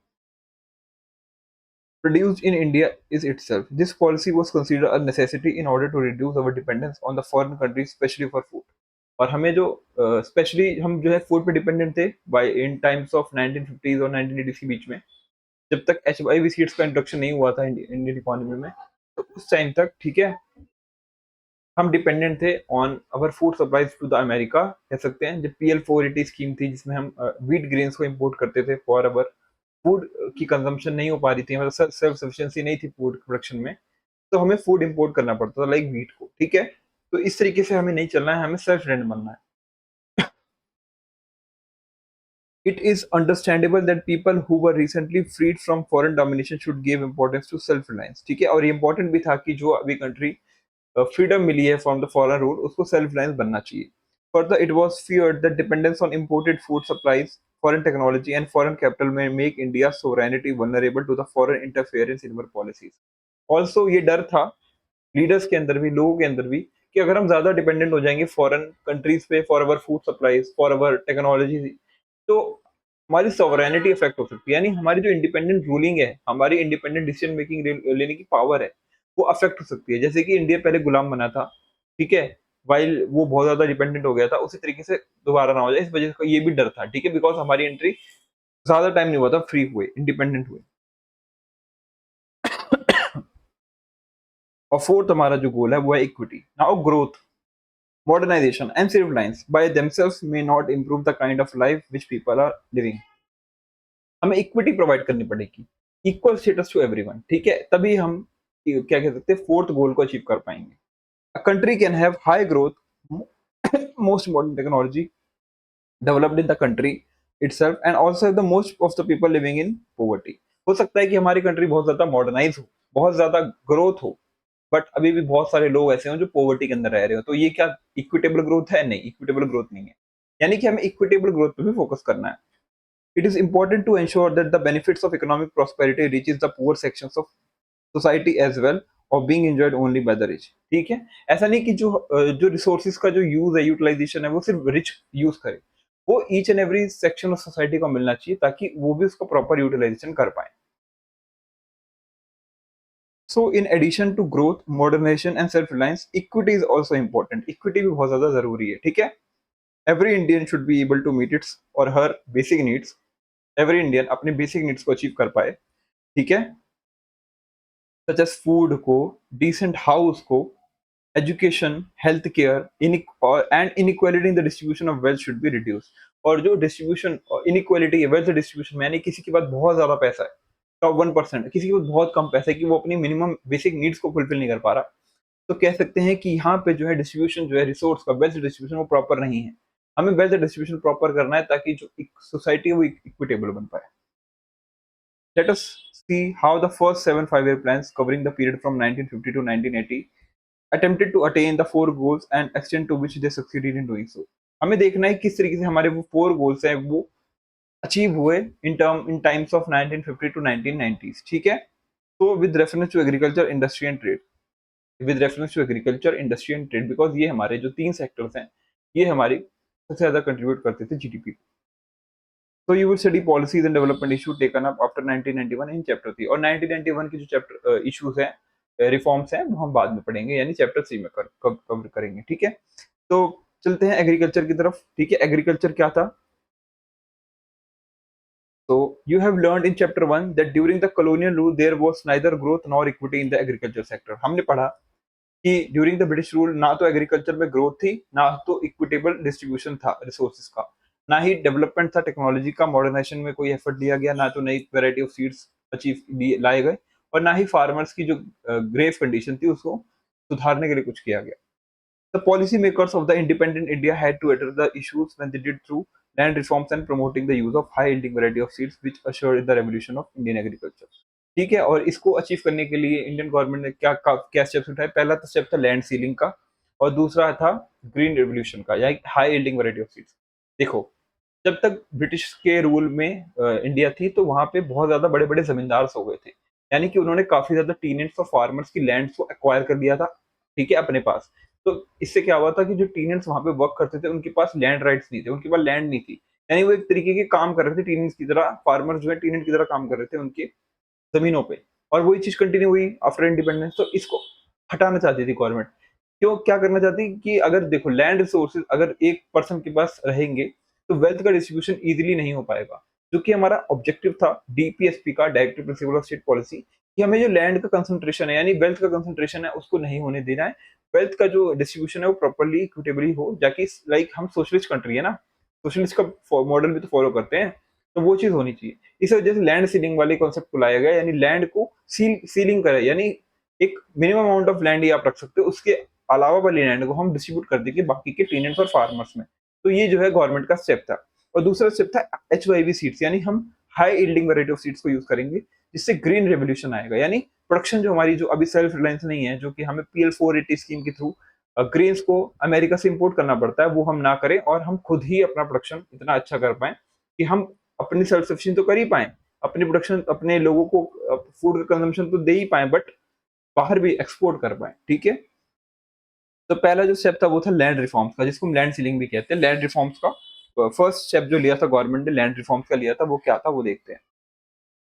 Produced in India is itself. This policy was considered a necessity in order to reduce our dependence on the foreign countries, especially for food. और हमें जो स्पेशली हम जो है फूड पे डिपेंडेंट थे bye in times of 1950s और 1980s के बीच में, जब तक HIV सीड्स का इंट्रोडक्शन नहीं हुआ था इंडियन इकोनॉमी में, तो उस टाइम तक, ठीक है, हम डिपेंडेंट थे on our food supplies to the America, कह सकते हैं। जब PL 480 स्कीम थी जिसमें हम व्हीट ग्रेन्स को इम्पोर्ट करते थे फॉर अवर फूड की कंजम्पशन नहीं हो पा रही थी, मतलब सेल्फ सफिशिएंसी नहीं थी फूड प्रोडक्शन में, तो हमें फूड इंपोर्ट करना पड़ता था, लाइक व्हीट को। ठीक है। तो इस तरीके से हमें नहीं चलना है, हमें सेल्फ रेंट बनना है। It is understandable that people who were recently freed from foreign domination should give importance to self reliance। ठीक है। और ये इंपॉर्टेंट भी था कि जो अभी कंट्री फ्रीडम मिली है फ्रॉम द फॉरेन रूल, उसको सेल्फ रिलायंस बनना चाहिए। Further, it was feared that dependence on imported food supplies, foreign technology and foreign capital may make India sovereignty vulnerable to the foreign interference in our policies. Also ये डर था leaders के अंदर भी, लोगों के अंदर भी, कि अगर हम ज्यादा डिपेंडेंट हो जाएंगे फॉरेन कंट्रीज पे for our food supplies, for our technology, तो हमारी सॉवरेनिटी इफेक्ट हो सकती है। यानी हमारी जो इंडिपेंडेंट रूलिंग है, हमारी इंडिपेंडेंट डिसीजन मेकिंग लेने की पावर है, वो अफेक्ट हो सकती है। जैसे कि इंडिया पहले गुलाम बना था, ठीक है, वाइल वो बहुत ज्यादा डिपेंडेंट हो गया था, उसी तरीके से दोबारा ना हो जाए, इस वजह से ये भी डर था। ठीक है। बिकॉज हमारी एंट्री ज्यादा टाइम नहीं हुआ था, फ्री हुए, इंडिपेंडेंट हुए। और फोर्थ हमारा जो गोल है वो है equity. Now growth, modernization and civil lines by themselves may not improve the kind of life which people are living. हमें इक्विटी प्रोवाइड करनी पड़ेगी, इक्वल स्टेटस टू एवरीवन, ठीक है, तभी हम क्या कह सकते हैं फोर्थ गोल को अचीव कर पाएंगे। A country can have high growth, most modern technology developed in the country itself and also the most of the people living in poverty. हो सकता है कि हमारी कंट्री बहुत ज्यादा मॉडर्नाइज हो, बहुत ज्यादा ग्रोथ हो, बट अभी भी बहुत सारे लोग ऐसे हैं जो पॉवर्टी के अंदर रह रहे हो। तो ये क्या इक्विटेबल ग्रोथ है? नहीं, इक्विटेबल ग्रोथ नहीं है। यानी कि हमें इक्विटेबल ग्रोथ पे भी फोकस करना है। It is important to ensure that the benefits of economic prosperity reaches the poor sections of society as well और being enjoyed only by the rich. ठीक है, ऐसा नहीं कि जो रिसोर्सेज का जो यूज है, यूटिलाइजेशन है, वो सिर्फ रिच यूज करे। वो each and every section of society को मिलना चाहिए ताकि वो भी उसका प्रॉपर यूटिलाइजेशन कर पाए। So in addition to growth, modernisation and self reliance, equity is also important. Equity भी बहुत ज्यादा जरूरी है, ठीक है। Every Indian should be able to meet its or her basic needs. Every Indian अपने बेसिक नीड्स को अचीव कर पाए, ठीक है, सच एज फूड को, डिसेंट हाउस को, education, health care, and inequality in the distribution of wealth should be reduce. और जो डिस्ट्रीब्यूशन इनइक्वालिटी है, वेल्थ डिस्ट्रीब्यूशन में, यानी किसी के पास बहुत ज्यादा पैसा है, टॉप 1%, किसी के पास बहुत कम पैसा है कि वो अपनी मिनिमम बेसिक नीड्स को फुलफिल नहीं कर पा रहा, तो कह सकते हैं कि यहाँ पे जो है डिस्ट्रीब्यूशन जो है रिसोर्स का, वेल्थ डिस्ट्रीब्यूशन वो प्रॉपर नहीं है। हमें वेल्थ डिस्ट्रीब्यूशन प्रॉपर करना है ताकि जो सोसाइटी है वो इक्विटेबल बन पाए। Let us see how the first 7 5-year plans covering the period from 1950 to 1980 attempted to attain the four goals and extent to which they succeeded in doing so. हमें देखना है किस तरीके से हमारे वो फोर गोल्स हैं वो अचीव हुए इन टाइम्स ऑफ 1950 टू 1990s, ठीक है। तो with reference to agriculture, industry and trade, with reference to agriculture, industry and trade, because ये हमारे जो तीन सेक्टर्स हैं, ये हमारी सबसे ज्यादा कंट्रीब्यूट करते थे GDP. So you will study policies and development issue taken up after 1991 in chapter 3, और 1991 की जो चैप्टर इश्यूज हैं, रिफॉर्म्स हैं, वो हम बाद में पढ़ेंगे, यानी चैप्टर 3 में कवर करेंगे, ठीक है। तो चलते हैं एग्रीकल्चर की तरफ, ठीक है। एग्रीकल्चर क्या था? तो you have learned in chapter 1 that during the colonial rule there was neither growth nor equity in the agriculture sector. हमने पढ़ा कि ड्यूरिंग द ब्रिटिश रूल ना तो एग्रीकल्चर में ग्रोथ थी, ना तो इक्विटेबल डिस्ट्रीब्यूशन था रिसोर्सेज का, ना ही डेवलपमेंट था, टेक्नोलॉजी का मॉडर्नाइजेशन में कोई एफर्ट लिया गया, ना तो नई वैरायटी ऑफ सीड्स अचीव लाए गए, और ना ही फार्मर्स की जो ग्रेव कंडीशन थी उसको सुधारने के लिए कुछ किया गया। The policymakers of the independent India had to address the issues when they did through land reforms and promoting the use of high yielding variety of seeds which assured the revolution of Indian agriculture. ठीक है, और इसको achieve करने के लिए Indian government ने क्या steps उठाए? पहला तो स्टेप था लैंड सीलिंग का, और दूसरा था ग्रीन रेवोल्यूशन का, या high yielding variety of seeds. देखो, जब तक ब्रिटिश के रूल में इंडिया थी तो वहां पे बहुत ज्यादा बड़े बड़े जमींदार हो गए थे, यानी कि उन्होंने काफी ज्यादा टीनेंट्स और फार्मर्स की लैंड को एक्वायर कर लिया था, ठीक है, अपने पास। तो इससे क्या हुआ था कि जो टीनेंट्स वहां पे वर्क करते थे उनके पास लैंड राइट्स नहीं थे, उनके पास लैंड नहीं थी, यानी वो एक तरीके के काम कर रहे थे टीनेंट्स की तरह, फार्मर्स जो है टीनेंट की तरह काम कर रहे थे उनके जमीनों पे। और वही चीज कंटिन्यू हुई आफ्टर इंडिपेंडेंस, तो इसको हटाना चाहती थी गवर्नमेंट। क्यों, क्या करना चाहती कि अगर देखो लैंड रिसोर्सेज अगर एक पर्सन के पास रहेंगे तो वेल्थ का डिस्ट्रीब्यूशन इजीली नहीं हो पाएगा, जो कि हमारा ऑब्जेक्टिव था डीपीएसपी का, directive principle of state policy, कि हमें जो लैंड का कंसंट्रेशन है, यानी वेल्थ का कंसंट्रेशन है, उसको नहीं होने देना है। वेल्थ का जो डिस्ट्रीब्यूशन है वो प्रॉपरली इक्विटेबली हो, जाकि लाइक हम सोशलिस्ट कंट्री है ना, सोशलिस्ट का मॉडल भी तो फॉलो करते हैं, तो वो चीज होनी चाहिए। इस वजह से लैंड सीलिंग वाले कॉन्सेप्ट को लाया गया, यानी लैंड को सीलिंग करे, यानी एक मिनिमम अमाउंट ऑफ लैंड ही आप रख सकते हो, उसके अलावा वाली लैंड को हम डिस्ट्रीब्यूट कर देंगे बाकी के टेनेंट्स और फार्मर्स में। तो ये जो है गवर्नमेंट का स्टेप था। और दूसरा स्टेप था HYV सीड्स, यानी हम high yielding variety of seeds को यूज करेंगे, जिससे ग्रीन रेवोल्यूशन आएगा, यानी प्रोडक्शन जो हमारी जो अभी सेल्फ रिलायंस नहीं है, जो कि हमें PL 480 स्कीम के थ्रू ग्रेन्स को अमेरिका से इंपोर्ट करना पड़ता है, वो हम ना करें और हम खुद ही अपना प्रोडक्शन इतना अच्छा कर पाए कि हम अपनी सेल्फ सफिशिएंट तो कर ही पाए, अपनी प्रोडक्शन अपने लोगों को फूड का कंजम्पशन तो दे ही पाए, बट बाहर भी एक्सपोर्ट कर पाए, ठीक है। तो पहला जो स्टेप था वो था लैंड रिफॉर्म्स का, जिसको हम लैंड सीलिंग भी कहते हैं। लैंड रिफॉर्म्स का फर्स्ट स्टेप जो लिया था गवर्नमेंट ने लैंड रिफॉर्म्स का लिया था, वो क्या था वो देखते हैं।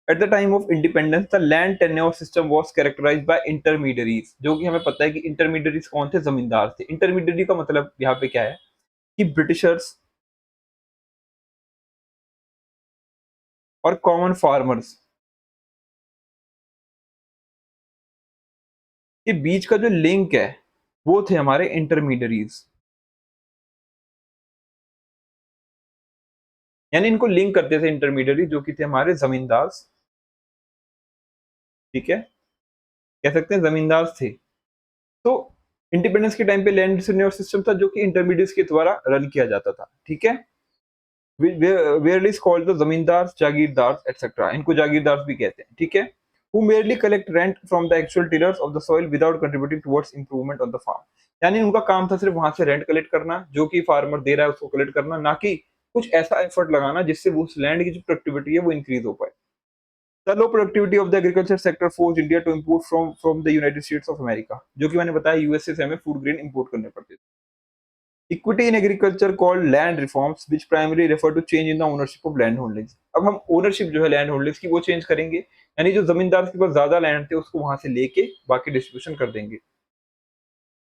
At the time of independence the land tenure system was characterised by intermediaries, जो कि हमें पता है कि इंटरमीडियरीज कौन थे? जमींदार थे। इंटरमीडियरी का मतलब यहाँ पे क्या है कि ब्रिटिशर्स और कॉमन फार्मर्स कि बीच का जो लिंक है, वो थे हमारे इंटरमीडियरीज़। यानी इनको लिंक करते थे इंटरमीडियरी जो कि थे हमारे ज़मींदार, ठीक है? कह सकते हैं ज़मींदार थे। तो इंडिपेंडेंस के टाइम पे लैंड टेन्योर सिस्टम था जो कि इंटरमीडिएट्स के द्वारा रन किया जाता था, ठीक है? वेयरली इज कॉल्ड द जमींदार, जागीरदार एटसेट्रा, इनको जागीरदार भी कहते हैं, ठीक है? Who merely collect rent from the actual tillers of the soil without contributing towards improvement on the farm। यानी उनका काम था सिर्फ वहां से रेंट कलेक्ट करना, जो कि फार्मर दे रहा है उसको कलेक्ट करना, ना कि कुछ ऐसा एफर्ट लगाना जिससे वो उस लैंड की जो प्रोडक्टिविटी है वो इंक्रीज हो पाए। The low productivity of the agriculture sector forced India to import from the United States of America, जो कि मैंने बताया यूएसए से हमें फूड ग्रेन इंपोर्ट करने पड़ते थे। Equity in agriculture called land reforms which primary refer to change in the ownership of land holdings. अब हम ओनरशिप जो है लैंड होल्डिंग्स की वो चेंज करेंगे, यानी जो जमींदार के पास ज्यादा लैंड थे उसको वहां से लेके बाकी डिस्ट्रीब्यूशन कर देंगे।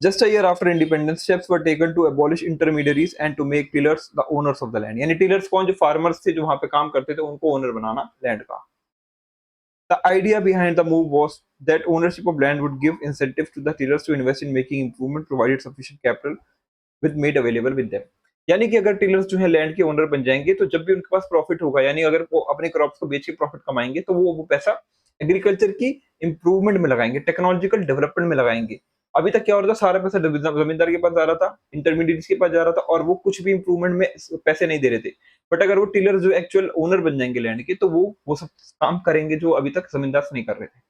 Just a year after independence steps were taken to abolish intermediaries and to make tillers the owners of the land. यानी टिलर्स कौन, जो फार्मर्स थे जो वहां पे काम करते थे, उनको ओनर बनाना लैंड का। The idea behind the move was that ownership of land would give incentives to the tillers to invest in making improvement provided sufficient capital with made available with them। यानी कि अगर tillers जो है land के owner बन जाएंगे तो जब भी उनके पास प्रॉफिट होगा, यानी अगर वो अपने क्रॉप्स को बेच के प्रॉफिट कमाएंगे तो वो पैसा एग्रीकल्चर की इंप्रूवमेंट में लगाएंगे, टेक्नोलॉजिकल डेवलपमेंट में लगाएंगे। अभी तक क्या हो रहा था, सारा पैसा जमींदार के पास जा रहा था, इंटरमीडिएट्स के पास जा रहा था, और वो कुछ भी इंप्रूवमेंट में पैसे नहीं दे रहे थे। बट अगर वो टिलर जो एक्चुअल ओनर बन जाएंगे लैंड के, तो वो सब काम करेंगे जो अभी तक जमींदार नहीं कर रहे थे।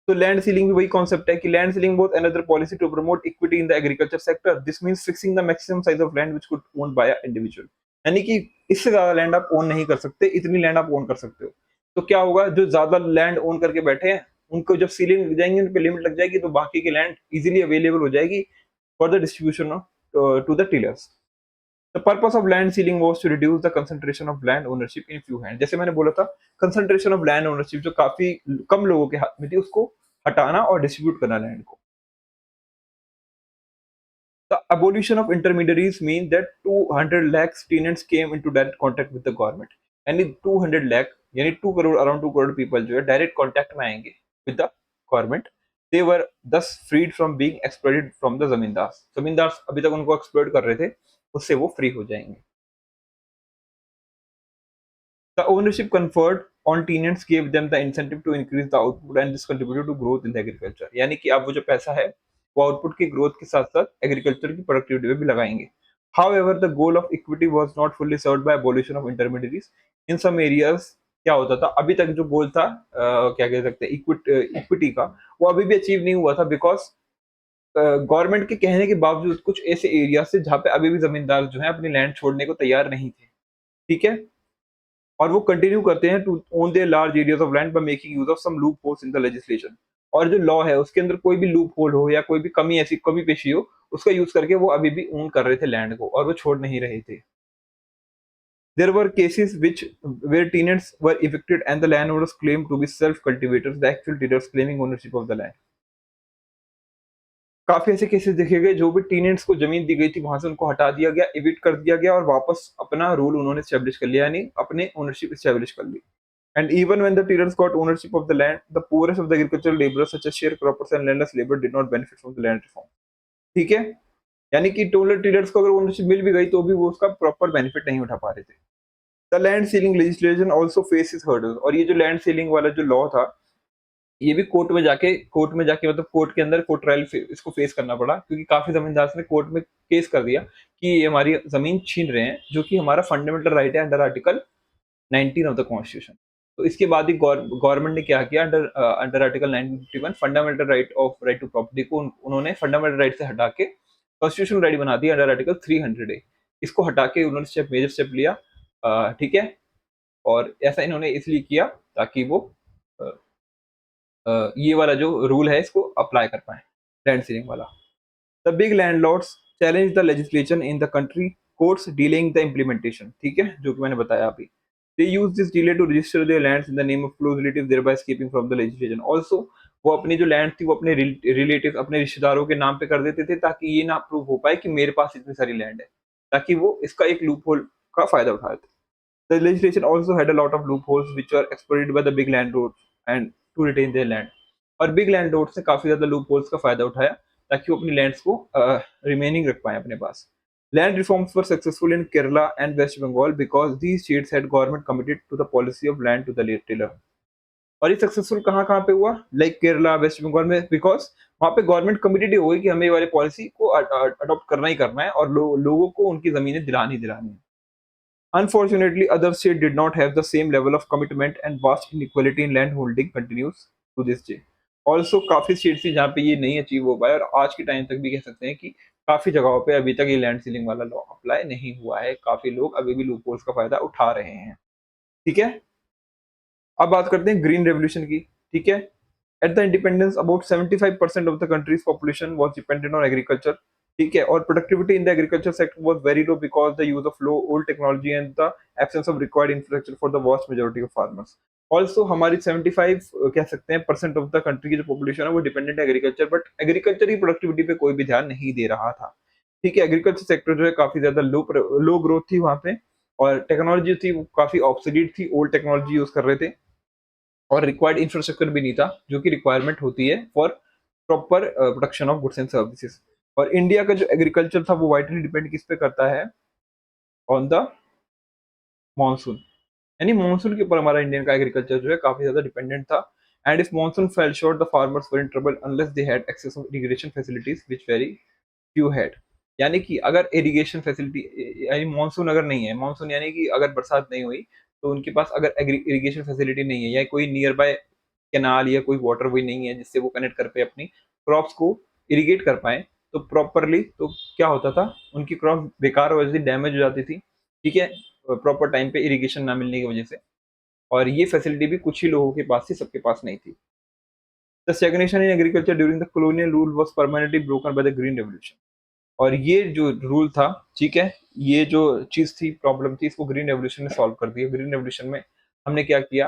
तो लैंड सीलिंग भी वही कॉन्सेप्ट है कि land ceiling was another policy to promote equity in the agriculture sector. This means fixing the maximum size of land which could owned by a individual. यानी कि इससे ज्यादा लैंड आप ओन नहीं कर सकते, इतनी लैंड आप ओन कर सकते हो। तो क्या होगा, जो ज्यादा लैंड ओन करके बैठे हैं उनको जब सीलिंग लग जाएंगे, उन पे लिमिट लग जाएगी, तो बाकी की लैंड इजीली अवेलेबल हो जाएगी for the distribution of to the tillers. The purpose of land ceiling was to reduce the concentration of land ownership in few hand. जैसे मैंने बोला था, कंसंट्रेशन ऑफ लैंड ओनरशिप जो काफी कम लोगों के हाथ में थी, उसको हटाना और डिस्ट्रीब्यूट करना लैंड को। The abolition of intermediaries mean that 200 lakh tenants came into direct contact with the government। यानी 200 lakh, यानी 2 करोड़, अराउंड 2 करोड़ पीपल जो है डायरेक्ट कांटेक्ट में आएंगे with the government. They were thus freed from being exploited from the zamindar. Zamindar अभी तक उनको exploit कर रहे थे, उससे वो फ्री हो जाएंगे। The ownership conferred on tenants gave them the incentive to increase the output and this contributed to growth in the agriculture। यानी कि अब वो जो पैसा है वो आउटपुट की ग्रोथ के साथ साथ एग्रीकल्चर की प्रोडक्टिविटी में भी लगाएंगे। However, the goal of equity was not fully served by abolition of intermediaries। In some areas क्या होता था, अभी तक जो गोल था क्या कह सकते हैं इक्विटी का, वो अभी भी अचीव नहीं हुआ था, बिकॉज गवर्नमेंट के कहने के बावजूद कुछ ऐसे एरिया से जहाँ पे अभी भी जमींदार जो है अपनी लैंड छोड़ने को तैयार नहीं थे, ठीक है? और वो कंटिन्यू करते हैं to own their large areas of land by making use of some loopholes in the legislation. और जो लॉ है उसके अंदर कोई भी लूप होल हो या कोई भी कमी, ऐसी कमी पेशी हो, उसका यूज करके वो अभी भी ओन कर रहे थे लैंड को और वो छोड़ नहीं रहे थे। There were cases which where tenants were evicted and the landowners claimed to be self cultivators, the actual tillers claiming ownership of the land। काफी ऐसे केसेस देखे गए जो भी टीनेंट्स को जमीन दी गई थी वहां से उनको हटा दिया गया, एविक्ट कर दिया गया और वापस अपना रूल उन्होंने स्टैब्लिश कर लिया, यानी अपने ओनरशिप स्टैब्लिश कर ली। And even when the tillers got ownership of the land, the poorest of the agricultural laborers such as sharecroppers and landless labor did not benefit from the land reform। ठीक है? यानी कि टोलर टीलर्स को अगर ownership मिल भी गई तो भी वो उसका प्रॉपर बेनिफिट नहीं उठा पा रहे थे। The land ceiling legislation also faces hurdles. और ये जो लैंड सीलिंग वाला जो लॉ था, ये भी कोर्ट में जाके मतलब कोर्ट के अंदर कोर्ट ट्रायल इसको फेस करना पड़ा, क्योंकि काफी जमींदार ने कोर्ट में केस कर दिया कि ये हमारी जमीन छीन रहे हैं, जो कि हमारा फंडामेंटल राइट है under article 19 of the constitution. तो इसके बाद ही गवर्नमेंट ने क्या किया, under under article 951 fundamental right to property को उन्होंने फंडामेंटल राइट से हटा के कॉन्स्टिट्यूशन राइट बना दिया अंडर आर्टिकल 300 ए। इसको हटा के उन्होंने मेजर स्टेप लिया, ठीक है? और ऐसा इन्होंने इसलिए किया ताकि वो ये वाला जो रूल है इसको अप्लाई कर पाए, लैंड सीलिंग वाला। The big landlords challenge the legislation in the country courts dealing the implementation. ठीक है, जो कि मैंने बताया अभी। They use this delay to register their lands in the name of close relative thereby escaping from the legislation. Also वो अपनी जो लैंड थी वो अपने रिलेटिव, अपने रिश्तेदारों के नाम पे कर देते थे ताकि ये ना प्रूव हो पाए कि मेरे पास इतनी सारी लैंड है, ताकि वो इसका एक लूप होल का फायदा उठाए थे। The legislation also had a lot of loopholes which were exploited by the big landlords and to retain their land। और बिग लैंडलॉर्ड्स ने काफ़ी ज़्यादा लूपहोल्स का फ़ायदा उठाया ताकि वो अपनी लैंड्स को रिमेनिंग रख पाएँ अपने पास। Land reforms were successful in Kerala and West Bengal because these states had government committed to the policy of land to the tiller. और ये सक्सेसफुल कहाँ-कहाँ पे हुआ? लाइक केरला, वेस्ट बंगाल में बिकॉज़ वहाँ पे गवर्नमेंट कमिटेड ही हो गई कि हमें ये वाली पॉलिसी को अडॉप्ट करना ही करना है और लोगों को उनकी ज़मीनें दिलानी ही दिलानी है। Unfortunately, other states did not have the same level of commitment and vast inequality in land holding continues to this day. Also काफ़ी स्टेट्स थी जहाँ पे ये नहीं अचीव हो पाया और आज के टाइम तक भी कह सकते हैं कि काफ़ी जगहों पे अभी तक ये लैंड सीलिंग वाला लॉ अप्लाई नहीं हुआ है। काफ़ी लोग अभी भी लूपहोल्स का फ़ायदा उठा रहे हैं। ठीक है? अब बात करते हैं ग्रीन रेवोल्यूशन की, ठीक है? At the independence about 75% of the countries population was dependent on agriculture, ठीक है? और productivity in the agriculture sector was very low because the use of low old technology and the absence of required infrastructure for the vast majority of farmers. Also हमारी 75 कह सकते हैं percent of the country की जो population है वो dependent है agriculture, but agriculture की प्रोडक्टिविटी पे कोई भी ध्यान नहीं दे रहा था। ठीक है? एग्रीकल्चर सेक्टर जो है काफ़ी ज़्यादा लो ग्रोथ थी वहाँ पे और टेक्नोलॉजी थी वो काफ़ी ऑब्सोलीट थी, ओल्ड टेक्नोलॉजी यूज़ कर रहे थे। और रिक्वायर्ड इंफ्रास्ट्रक्चर भी नहीं था जो कि रिक्वायरमेंट होती है for proper production of goods and services. और इंडिया का जो एग्रीकल्चर था वो वाइटली डिपेंड किस पे करता है? On the monsoon. यानी मॉनसून के ऊपर हमारा इंडियन का एग्रीकल्चर जो है काफी ज्यादा डिपेंडेंट था। And if monsoon fail short the farmers were in trouble unless they had access of irrigation facilities which very few had. यानी कि अगर इरिगेशन फैसिलिटी यानी मानसून अगर नहीं है, मानसून यानी कि अगर बरसात नहीं हुई तो उनके पास अगर इरिगेशन फैसिलिटी नहीं है या कोई नियर बाय कैनाल या कोई वाटर वे नहीं है जिससे वो कनेक्ट कर पाए अपनी क्रॉप्स को इरिगेट कर पाए तो प्रॉपरली, तो क्या होता था उनकी क्रॉप बेकार हो जाती थी, डैमेज हो जाती थी। ठीक है? प्रॉपर टाइम पे इरिगेशन ना मिलने की वजह से। और ये फैसिलिटी भी कुछ ही लोगों के पास थी, सबके पास नहीं थी। The stagnation in agriculture during the colonial rule was permanently broken by the green revolution. और ये जो रूल था, ठीक है, ये जो चीज थी, प्रॉब्लम थी, इसको ग्रीन रेवोल्यूशन ने सॉल्व कर दिया। ग्रीन रेवोल्यूशन में हमने क्या किया?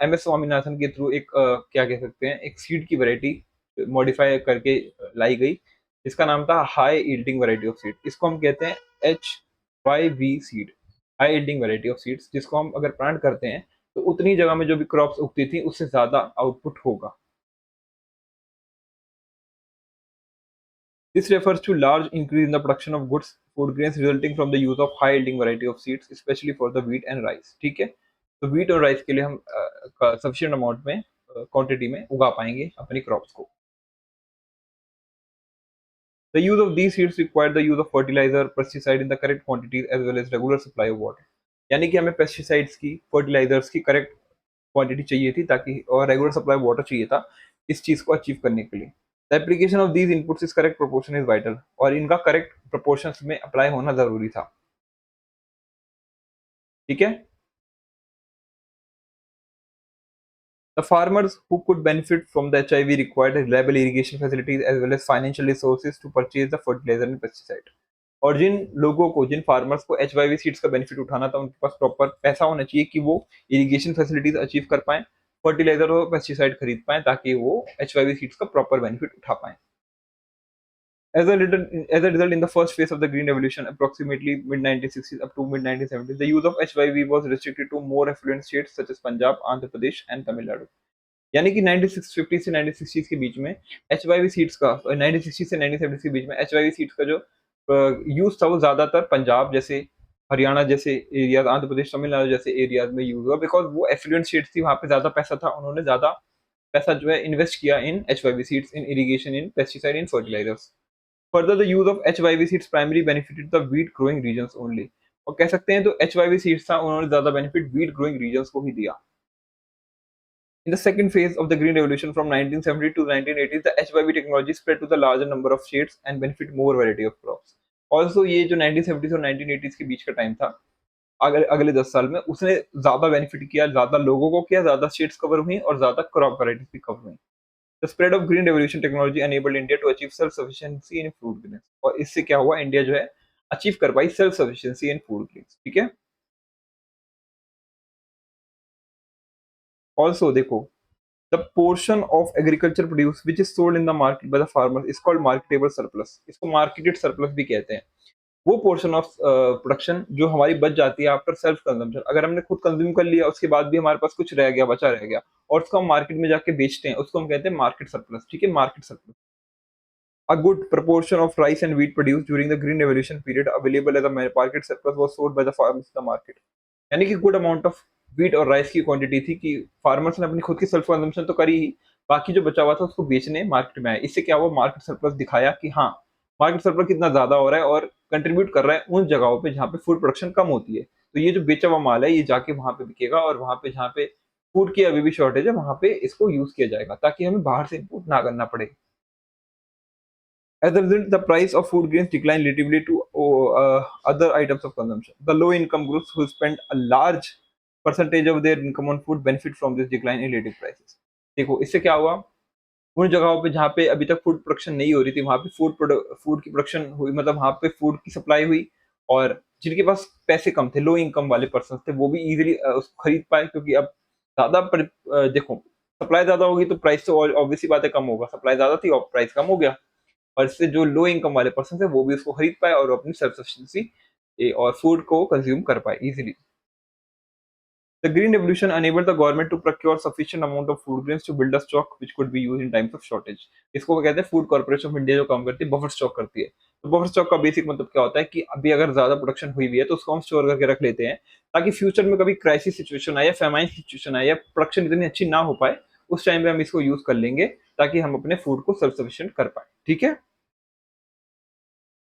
एम एस स्वामीनाथन के थ्रू एक क्या कह सकते हैं, एक सीड की वैरायटी मॉडिफाई करके लाई गई। इसका नाम था high yielding variety of seed. इसको हम कहते हैं HYV seed, high yielding variety of seeds, जिसको हम अगर प्लांट करते हैं तो उतनी जगह में जो भी क्रॉप्स उगती थी उससे ज्यादा आउटपुट होगा। This refers to large increase in the production of goods, food grains resulting from the use of high yielding variety of seeds, especially for the wheat and rice. ठीक है? तो wheat और rice के लिए हम sufficient amount में quantity में उगा पाएंगे अपनी crops को। The use of these seeds require the use of fertilizer, pesticide in the correct quantities as well as regular supply of water. यानी कि हमें पेस्टिसाइड्स की, फर्टिलाइजर्स की करेक्ट क्वांटिटी चाहिए थी ताकि और रेगुलर सप्लाई वाटर चाहिए था इस चीज को अचीव करने के लिए। The application of these inputs is correct proportion is vital. और इनका करेक्ट प्रोपोर्शंस में अप्लाई होना जरूरी था। ठीक है? The farmers who could benefit from the HIV required reliable irrigation facilities as well as financial resources to purchase the fertilizer and pesticide. और जिन लोगों को, जिन फार्मर्स को HIV सीड्स का बेनिफिट उठाना था, उनके पास प्रॉपर पैसा होना चाहिए कि वो इरिगेशन फैसिलिटीज अचीव कर पाएं, फर्टिलाइजर और पेस्टिसाइड खरीद पाएं ताकि वो HIV सीड्स का प्रॉपर बेनिफिट उठा पाएं। As a result, in the first phase of the Green Revolution, approximately mid 1960s up to mid 1970s, the use of HIV was restricted to more affluent states such as Punjab, Andhra Pradesh and Tamil Nadu. यानी कि 1950 से 1960 के बीच में HIV seeds का, 1960 से 1970 के बीच में HIV seeds का जो यूज था वो ज्यादातर पंजाब जैसे, हरियाणा जैसे एरियाज, आंध्र प्रदेश, तमिलनाडु जैसे एरियाज में यूज हुआ बिकॉज वो एफ्लुएंट स्टेट्स थी, वहां पे ज्यादा पैसा था, उन्होंने ज्यादा पैसा जो है इन्वेस्ट किया in HIV seeds, in irrigation, in pesticide, in fertilisers. Further, the use of HYV seeds primarily benefited the wheat growing regions only. और कह सकते हैं तो HYV seeds था, उन्होंने ज्यादा बेनिफिट wheat growing regions को ही दिया। In the second phase of the Green Revolution from 1970 to 1980, the HYV technology spread to the larger number of states and benefit more variety of crops. Also, ये जो 1970s और 1980s के बीच का time था, अगले अगले 10 साल में उसने ज्यादा बेनिफिट किया, ज्यादा लोगों को किया, ज्यादा स्टेट्स कवर हुई और ज्यादा क्रॉप वैरायटीज भी कवर हुई। The spread of green revolution technology enabled India to achieve self-sufficiency in food grains. और इससे क्या हुआ, इंडिया जो है अचीव कर पाई self sufficiency in food grains. ठीक है? ऑल्सो देखो, the portion of agriculture produce which is sold in the market by the farmer is called marketable surplus. इसको मार्केटेड सरप्लस भी कहते हैं। वो पोर्शन ऑफ प्रोडक्शन जो हमारी बच जाती है आफ्टर सेल्फ कंजम्पशन, अगर हमने खुद कंज्यूम कर लिया उसके बाद भी हमारे पास कुछ रह गया, बचा रह गया और उसको हम मार्केट में जाके बेचते हैं, उसको हम कहते हैं मार्केट सरप्लस। ठीक है, market surplus. A good proportion of rice and wheat produced during the Green Revolution period available as a market surplus was sold by the farmers in the market. यानी कि गुड अमाउंट ऑफ व्हीट और rice की quantity थी कि farmers ने अपनी खुद की सेल्फ कंजम्पशन तो करी ही, बाकी जो बचा हुआ था उसको बेचने मार्केट में आए। इससे क्या हुआ, मार्केट सरप्लस दिखाया कि हाँ, मार्केट सरप्लस कितना ज्यादा हो रहा है और कंट्रीब्यूट कर रहा है उन जगहों पे जहाँ पे फूड प्रोडक्शन कम होती है। तो ये जो बेचा हुआ माल है ये जाके वहां पे बिकेगा और वहां पे जहाँ पे फूड की अभी भी शॉर्टेज है वहां पे इसको यूज किया जाएगा ताकि हमें बाहर से इम्पोर्ट ना करना पड़े। As a result, the price of food grains declined relatively to other items of consumption. The low-income groups who spend a large percentage of their income on food benefit from this decline in relative prices. देखो इससे क्या हुआ, उन जगहों पे जहाँ पे अभी तक फूड प्रोडक्शन नहीं हो रही थी वहां पे फूड की प्रोडक्शन हुई, मतलब वहां पे फूड की सप्लाई हुई और जिनके पास पैसे कम थे, लो इनकम वाले पर्सन थे, वो भी इजीली उसको खरीद पाए क्योंकि अब देखो सप्लाई ज्यादा होगी तो प्राइस तो ऑब्वियसली बात है कम होगा, सप्लाई ज्यादा थी और प्राइस कम हो गया और इससे जो लो इनकम वाले पर्सन थे वो भी उसको खरीद पाए और अपनी सेल्फ सफिशिएंसी और फूड को कंज्यूम कर पाए easily. The Green Revolution enabled the government to procure sufficient amount of food grains to build a stock which could be used in times of shortage. इसको कहते हैं फूड कॉर्पोरेशन ऑफ इंडिया जो काम करती है buffer stock करती है। तो बफर स्टॉक का बेसिक मतलब क्या होता है कि अभी अगर ज्यादा प्रोडक्शन हुई हुई है तो उसको हम स्टोर करके रख लेते हैं ताकि फ्यूचर में कभी क्राइसिस सिचुएशन आए या फेमाइन सिचुएशन आए या प्रोडक्शन इतनी अच्छी ना हो पाए, उस टाइम पे हम इसको यूज कर लेंगे ताकि हम अपने फूड को सेल्फ सफिशिएंट कर पाए। ठीक है।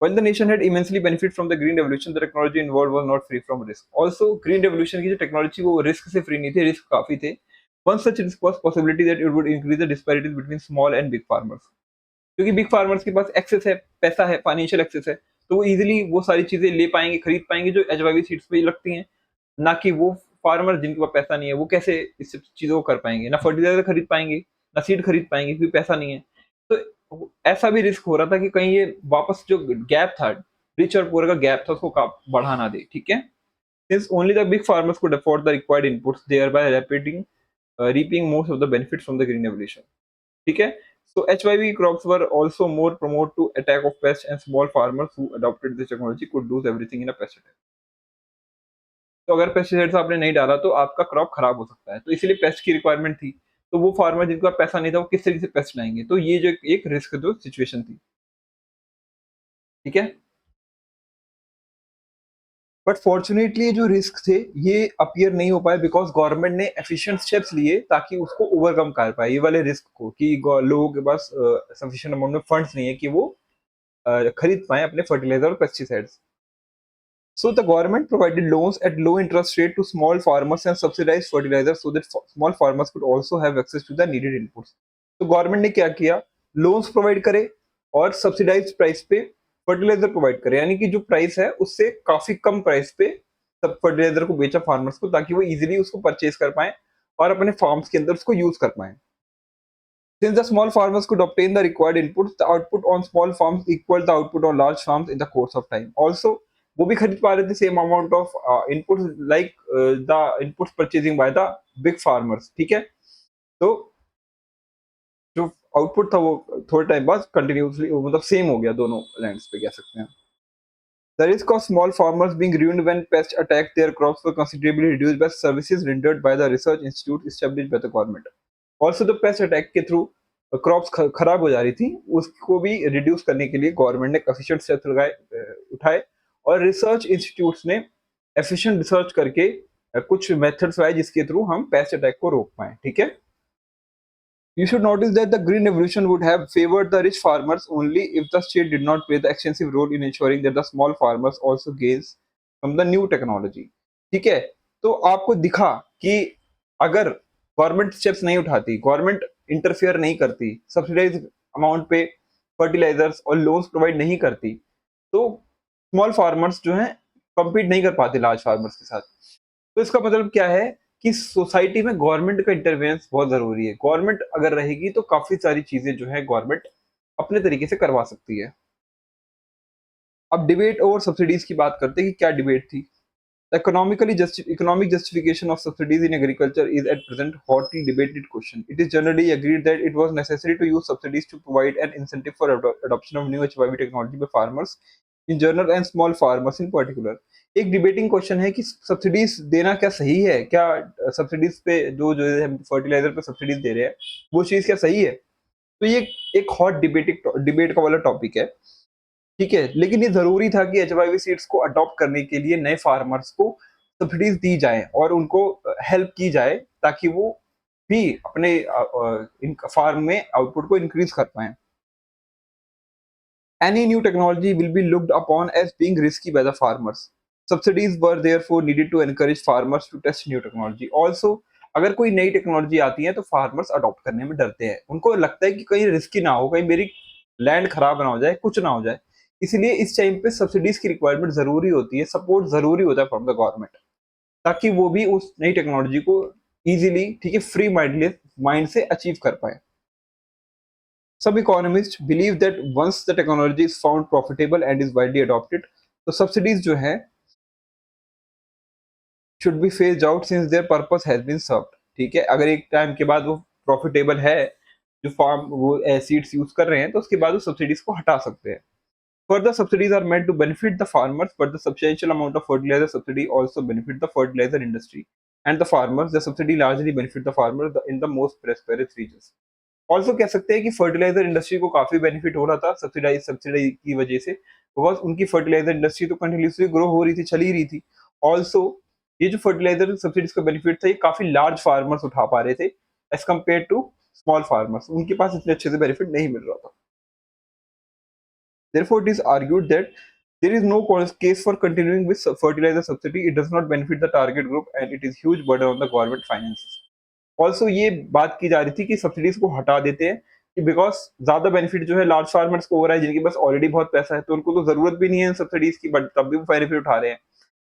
While the nation had immensely benefited from the green revolution, the technology involved was not free from risk. Also, green revolution की जो टेक्नोलॉजी वो रिस्क से फ्री नहीं थे, रिस्क काफी थे। One such risk was possibility that it would increase the disparities between small and big farmers. क्योंकि big farmers के पास एक्सेस है, पैसा है, फाइनेंशियल एक्सेस है, तो वो इजीली वो सारी चीजें ले पाएंगे, खरीद पाएंगे जो एचवाईवी सीड्स पे लगती हैं, ना कि वो फार्मर जिनके पास पैसा नहीं है वो कैसे इस सब चीजों को कर पाएंगे, ना फर्टिलाइजर खरीद पाएंगे ना सीड खरीद पाएंगे क्योंकि पैसा नहीं है। तो ऐसा भी रिस्क हो रहा था कि कहीं ये वापस जो गैप था, रिच और पुअर का गैप था, उसको बढ़ा ना दे। ठीक है। Since only the big farmers could afford the required inputs thereby reaping most of the benefits from the green revolution. ठीक है। So HYV crops were also more prone to attack of pests and small farmers who adopted this technology could lose everything in a pest attack. तो अगर pesticides आपने नहीं डाला तो आपका crop खराब हो सकता है, तो इसीलिए पेस्ट की रिक्वायरमेंट थी। तो वो फार्मर जिनके पास पैसा नहीं था वो किस तरीके से पेस्ट लाएंगे, तो ये जो एक रिस्क जो सिचुएशन थी। ठीक है। बट फॉर्चुनेटली जो रिस्क थे ये अपीयर नहीं हो पाए बिकॉज गवर्नमेंट ने एफिशिएंट स्टेप्स लिए ताकि उसको ओवरकम कर पाए ये वाले रिस्क को कि लोगों के पास सफिशिएंट अमाउंट में फंड्स नहीं है कि वो खरीद पाए अपने फर्टिलाइजर और pesticides. So the government provided loans at low interest rate to small farmers and subsidized fertilizers so that small farmers could also have access to the needed inputs. तो गवर्नमेंट ने क्या किया, लोन्स प्रोवाइड करे और subsidise price पे fertiliser provide करे, यानी कि जो प्राइस है उससे काफी कम प्राइस पे सब फर्टिलाइजर को बेचा फार्मर्स को ताकि वो इजीली उसको परचेज कर पाए और अपने फार्म्स के अंदर उसको यूज कर पाए। Since the small farmers could obtain the required inputs, the output on small farms equaled the output on large farms in the course of time. Also, वो भी खरीद पा रहे थे same amount of inputs like the inputs purchasing by the big farmers. ठीक है। तो जो आउटपुट था वो थोड़े टाइम बाद कंटिन्यूसली मतलब सेम हो गया दोनों लैंड्स पे कह सकते हैं। The risk of small farmers being ruined when pests attacked their crops were considerably reduced by services rendered by the research institute established by the government. Also, the pest attack के through crops खराब हो जा रही थी, उसको भी reduce करने के लिए गवर्नमेंट ने एफिशिएंट स्टेप्स उठाए और रिसर्च इंस्टीट्यूट्स ने एफिशिएंट रिसर्च करके कुछ मेथड्स लाए जिसके थ्रू हम पेस्ट अटैक को रोक पाए। ठीक है। You should notice that the Green Revolution would have favored the rich farmers only if the state did not play the extensive role in ensuring that the small farmers also gains from the new technology. ठीक है। तो आपको दिखा कि अगर government steps नहीं उठाती, government interfere नहीं करती, सब्सिडाइज अमाउंट पे फर्टिलाइजर्स और लोन्स प्रोवाइड नहीं करती, तो स्मॉल फार्मर्स जो हैं कम्पीट नहीं कर पाते लार्ज फार्मर्स के साथ। तो इसका मतलब क्या है कि सोसाइटी में गवर्नमेंट का इंटरवेंस बहुत जरूरी है। गवर्नमेंट अगर रहेगी तो काफी सारी चीजें जो है गवर्नमेंट अपने तरीके से करवा सकती है। अब डिबेट ओवर सब्सिडीज की बात करते हैं कि क्या डिबेट थी। Economic justification of subsidies in agriculture is at present hotly debated question. It is generally agreed that it was necessary to use subsidies to provide an incentive for adoption of new HYV technology by farmers in general and small farmers in particular. एक debating question है कि subsidies देना क्या सही है? क्या subsidies पे जो हम फर्टिलाइजर पे सब्सिडीज दे रहे हैं, वो चीज क्या सही है? तो ये एक हॉट डिबेट का वाला टॉपिक है, ठीक है? लेकिन ये ज़रूरी था कि एचवाईवी सीड्स को अडॉप्ट करने के लिए नए फार्मर्स को सब्सिडीज़ दी जाएँ और उनको हेल्प की जाए, ताकि वो भी अपने इन फार्म में आउटपुट को इंक्रीज़ कर पाएँ। Any new technology will be looked upon as being risky by the farmers. Subsidies were therefore needed to encourage farmers to test new technology. Also, अगर कोई नई टेक्नोलॉजी आती है तो फार्मर्स अडॉप्ट करने में डरते हैं। उनको लगता है कि कहीं रिस्की ना हो, कहीं मेरी लैंड खराब ना हो जाए, कुछ ना हो जाए। इसलिए इस टाइम पे सब्सिडीज की रिक्वायरमेंट जरूरी होती है, सपोर्ट जरूरी होता है फ्रॉम द गवर्नमेंट, ताकि वो भी उस नई टेक्नोलॉजी को इजीली, ठीक है, फ्री माइंड से अचीव कर पाए। Some economists believe that once the technology is found profitable and is widely adopted, तो subsidies जो है should be phased out since their purpose has been served। ठीक है, अगर एक टाइम के बाद वो प्रॉफिटेबल है, जो फार्म वो सीड्स यूज कर रहे हैं, तो उसके बाद वो सब्सिडीज को हटा सकते हैं। Further subsidies are meant to benefit the farmers, but the substantial amount of fertilizer subsidy also benefit the fertilizer industry and the farmers. The subsidy largely benefit the farmers in the most prosperous regions. Also कह सकते हैं कि fertiliser industry को काफी benefit हो रहा था subsidy की वजह से, बिकॉज उनकी फर्टिलाइजर इंडस्ट्री तो कंटिन्यूसली ग्रो हो रही थी, चली ही रही थी। ऑल्सो ये जो फर्टिलाइजर सब्सिडीज का बेनिफिट था, ये काफी लार्ज फार्मर्स उठा पा रहे थे as compare to small farmers, उनके पास इतने अच्छे से बेनिफिट नहीं मिल रहा था। Therefore, it is argued that there is no case for continuing with fertilizer subsidy. It does not benefit the target group and it is huge burden on the government finances. Also ये बात की जा रही थी कि subsidies को हटा देते हैं कि बिकॉज ज्यादा बेनिफिट जो है लार्ज फार्मर्स को हो रहा है, जिनके पास ऑलरेडी बहुत पैसा है, तो उनको तो जरूरत भी नहीं है सब्सिडीज की, बट तब भी वो बेनिफिट उठा रहे हैं।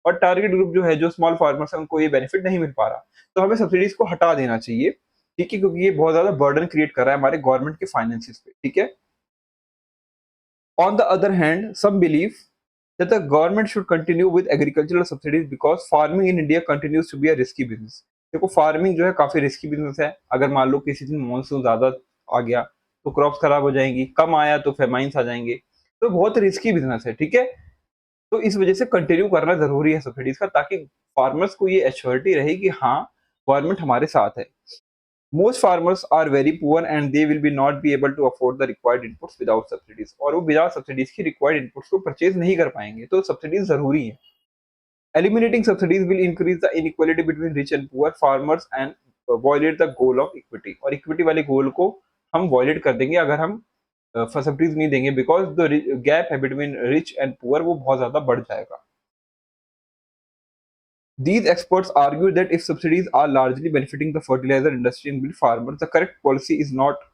और टारगेट ग्रुप जो है, जो स्मॉल फार्मर्स है, उनको ये बेनिफिट नहीं मिल पा रहा। तो हमें सब्सिडीज को हटा देना चाहिए, ठीक है, क्योंकि ये बहुत ज्यादा बर्डन क्रिएट कर रहा है हमारे गवर्नमेंट के फाइनेंसिस पे, ठीक है। On the other hand, some believe that the government should continue with agricultural subsidies because farming in India continues to be a risky business। देखो, फार्मिंग जो है काफी रिस्की बिजनेस है। अगर मान लो किसी दिन मानसून ज्यादा आ गया तो क्रॉप्स खराब हो जाएंगी, कम आया तो फेमाइंस आ जाएंगे, तो बहुत रिस्की बिजनेस है, ठीक है। तो इस वजह से कंटिन्यू करना जरूरी है सब्सिडीज का, ताकि फार्मर्स को ये एश्योरिटी रहे कि हाँ, गवर्नमेंट हमारे साथ है। Most farmers are very poor and they will be not be able to afford the required inputs without subsidies। और वो बिना सब्सिडीज की रिक्वायर्ड इनपुट्स को परचेज नहीं कर पाएंगे, तो सब्सिडीज जरूरी है। Eliminating subsidies will increase the inequality between rich and poor farmers and violate the goal of equity। और इक्विटी वाले गोल को हम वॉयलेट कर देंगे अगर हम सब्सिडीज नहीं देंगे, बिकॉज द गैप है बिटवीन रिच एंड पुअर, वो बहुत ज्यादा बढ़ जाएगा। These experts argue that if subsidies are largely benefiting the fertilizer industry and milk farmers, the correct policy is not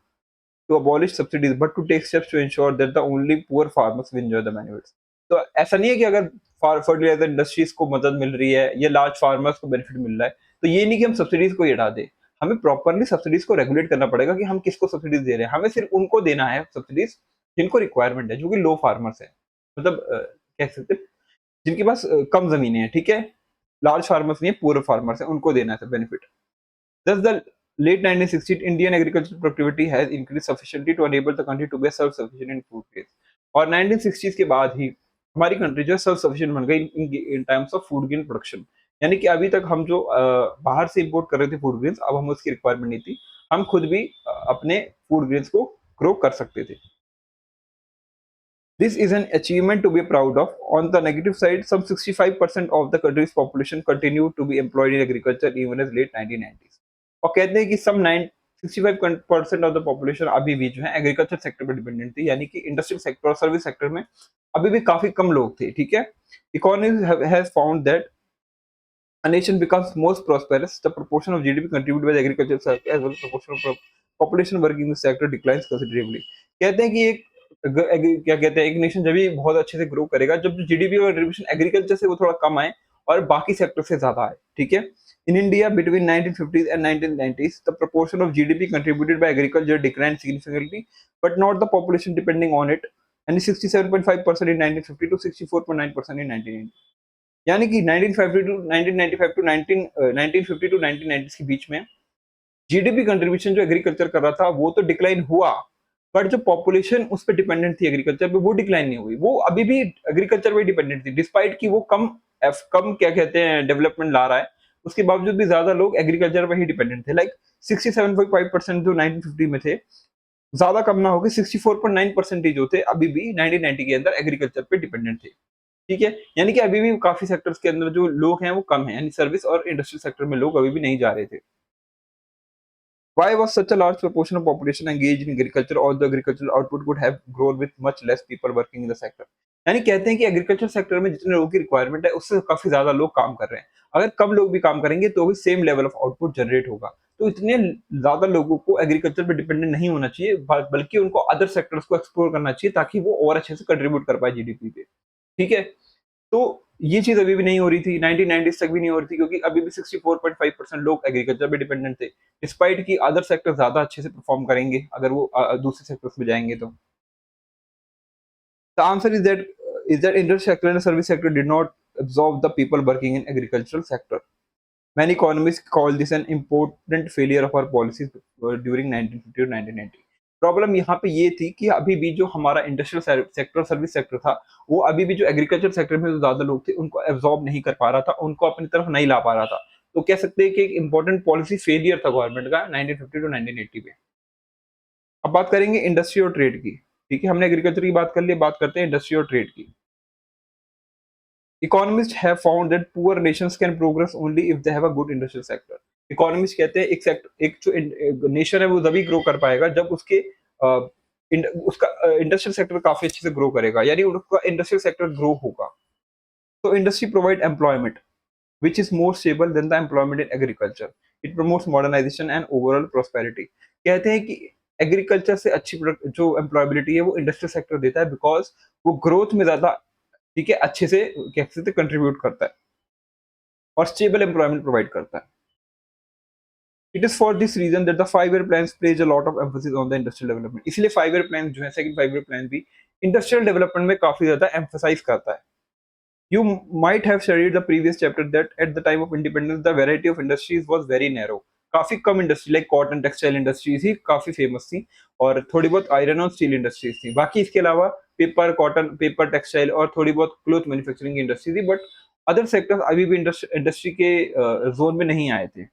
to abolish subsidies but to take steps to ensure that the only poor farmers will enjoy the benefits। तो ऐसा नहीं है कि अगर fertiliser industries को मदद मिल रही है या लार्ज फार्मर्स को बेनिफिट मिल रहा है, तो ये नहीं कि हम सब्सिडीज को ही हटा दें। हमें प्रॉपरली सब्सिडीज को रेगुलेट करना पड़ेगा कि हम किसको सब्सिडीज दे रहे हैं। हमें सिर्फ उनको देना है सब्सिडीज जिनको रिक्वायरमेंट है, जो कि लो फार्मर्स है, मतलब कह सकते हैं जिनके पास कम जमीनें हैं, ठीक है। लार्ज फार्मर्स नहीं है, पूरे फार्मर्स है, उनको देना है benefit. Thus, the late 1960s Indian agricultural productivity has increased sufficiently to enable the country to be self-sufficient in food grains। और 1960s के बाद ही हमारी कंट्री जो है सेल्फ सफिशिएंट बन गई in times of food grain production. यानी कि अभी तक हम जो बाहर से इंपोर्ट कर रहे थे फूड ग्रेन्स, अब हम उसकी रिक्वायरमेंट नहीं थी, हम खुद भी अपने फूड ग्रेन्स को ग्रो कर सकते थे। This is an achievement to be proud of। On the negative side, some 65% of the country's population continue to be employed in agriculture even as late 1990s। और कहते हैं कि some 65% ऑफ द पॉपुलेशन अभी भी जो है agriculture sector पर dependent थी, यानी कि इंडस्ट्रियल सेक्टर और सर्विस सेक्टर में अभी भी काफी कम लोग थे, ठीक है। Economy has found that a nation becomes most prosperous, the proportion of GDP contributed by the agriculture sector as well as proportion of population working in the sector declines considerably। कहते हैं कि क्या कहते हैं, एक नेशन जब भी बहुत अच्छे से ग्रो करेगा जब जीडीपी का कंट्रीब्यूशन एग्रीकल्चर से वो थोड़ा कम आए और बाकी सेक्टर से ज्यादा आए, ठीक है। In India, between 1950s and 1990s, the proportion of GDP contributed by agriculture declined significantly, but not the population depending on it, and 67.5% in 1950 to 64.9% in 1990। यानी कि 1950 टू 1995 टू 1950 टू 1990 के बीच में जीडीपी कंट्रीब्यूशन जो agriculture कर रहा था वो तो डिक्लाइन हुआ, बट जो पॉपुलेशन उस पे डिपेंडेंट थी एग्रीकल्चर पे, वो डिक्लाइन नहीं हुई, वो अभी भी एग्रीकल्चर पे डिपेंडेंट थी, डिस्पाइट कि वो कम क्या कहते हैं डेवलपमेंट ला रहा है, उसके बावजूद भी ज्यादा लोग एग्रीकल्चर पे ही डिपेंडेंट थे। लाइक 67.5% जो 1950 में थे, ज्यादा कम ना होकर 64.9% जो थे अभी भी 1990 के अंदर एग्रीकल्चर पे डिपेंडेंट थे। ठीक है, यानी कि अभी भी काफी सेक्टर्स के अंदर जो लोग हैं वो कम है, यानी सर्विस और इंडस्ट्रियल सेक्टर में लोग अभी भी नहीं जा रहे थे। Why was such a large proportion of population engaged in agriculture, although agricultural output could have grown with much less people working in the sector? यानी कहते हैं कि एग्रीकल्चर सेक्टर में जितने लोगों की रिक्वायरमेंट है उससे काफी ज्यादा लोग काम कर रहे हैं। अगर कम लोग भी काम करेंगे तो भी same level of output generate होगा। तो इतने ज्यादा लोगों को एग्रीकल्चर पे डिपेंडेंट नहीं होना चाहिए, बल्कि उनको अदर सेक्टर्स को एक्सप्लोर करना चाहिए ताकि वो और अच्छे से कंट्रीब्यूट कर पाए जीडीपी पे। ठीक है, तो ये चीज़ अभी भी नहीं हो रही थी, 1990s तक भी नहीं हो रही थी, क्योंकि अभी भी 64.5% लोग एग्रीकल्चर पे डिपेंडेंट थे। डिस्पाइट कि अदर सेक्टर ज़्यादा अच्छे से परफॉर्म करेंगे अगर वो दूसरे सेक्टर्स में जाएँगे तो। The answer is that industry sector and service sector did not absorb the people working in agricultural sector. Many economists call this an important failure of our policies during 1950 to 1990. Problem यहाँ पे ये थी कि अभी भी जो हमारा industrial sector service sector था, वो अभी भी जो एग्रीकल्चर सेक्टर में जो ज्यादा लोग थे उनको एब्जॉर्ब नहीं कर पा रहा था, उनको अपनी तरफ नहीं ला पा रहा था। तो कह सकते हैं कि एक इंपॉर्टेंट पॉलिसी फेलियर था गवर्नमेंट का 1950 टू 1980 में। अब बात करेंगे इंडस्ट्री और ट्रेड की। ठीक है, हमने एग्रीकल्चर की बात कर ली, बात करते हैं इंडस्ट्री और ट्रेड की। Economists have found that poor nations can progress only if they have a good industrial sector. Economist कहते हैं एक जो नेशन है वो तभी ग्रो कर पाएगा जब उसका इंडस्ट्रियल सेक्टर काफी अच्छे से ग्रो करेगा, यानी उसका इंडस्ट्रियल सेक्टर ग्रो होगा। तो industry provide employment which is more stable than the employment in agriculture. It promotes modernization and overall prosperity. कहते हैं कि एग्रीकल्चर से अच्छी जो एम्प्लॉयबिलिटी है वो इंडस्ट्रियल सेक्टर देता है, बिकॉज वो ग्रोथ में ज्यादा, ठीक है, अच्छे से कह सकते कंट्रीब्यूट करता है और स्टेबल एम्प्लॉयमेंट प्रोवाइड करता है। It is for this reason that the 5 year plan places a lot of emphasis on the industrial development. इसलिए 5 ईयर प्लान जो है, सेकंड 5 ईयर प्लान भी इंडस्ट्रियल डेवलपमेंट में काफी ज्यादा एम्फोसाइज करता है। You might have studied the previous chapter that at the time of independence the variety of industries was very narrow. काफी कम industry like cotton textile industries ही काफी फेमस थी, और थोड़ी बहुत आयरन और स्टील इंडस्ट्रीज थी। बाकी इसके अलावा पेपर टेक्सटाइल और थोड़ी बहुत क्लोथ मैन्युफैक्चरिंग की इंडस्ट्री थी, बट अदर सेक्टर्स अभी भी इंडस्ट्री के जोन में नहीं आए थे,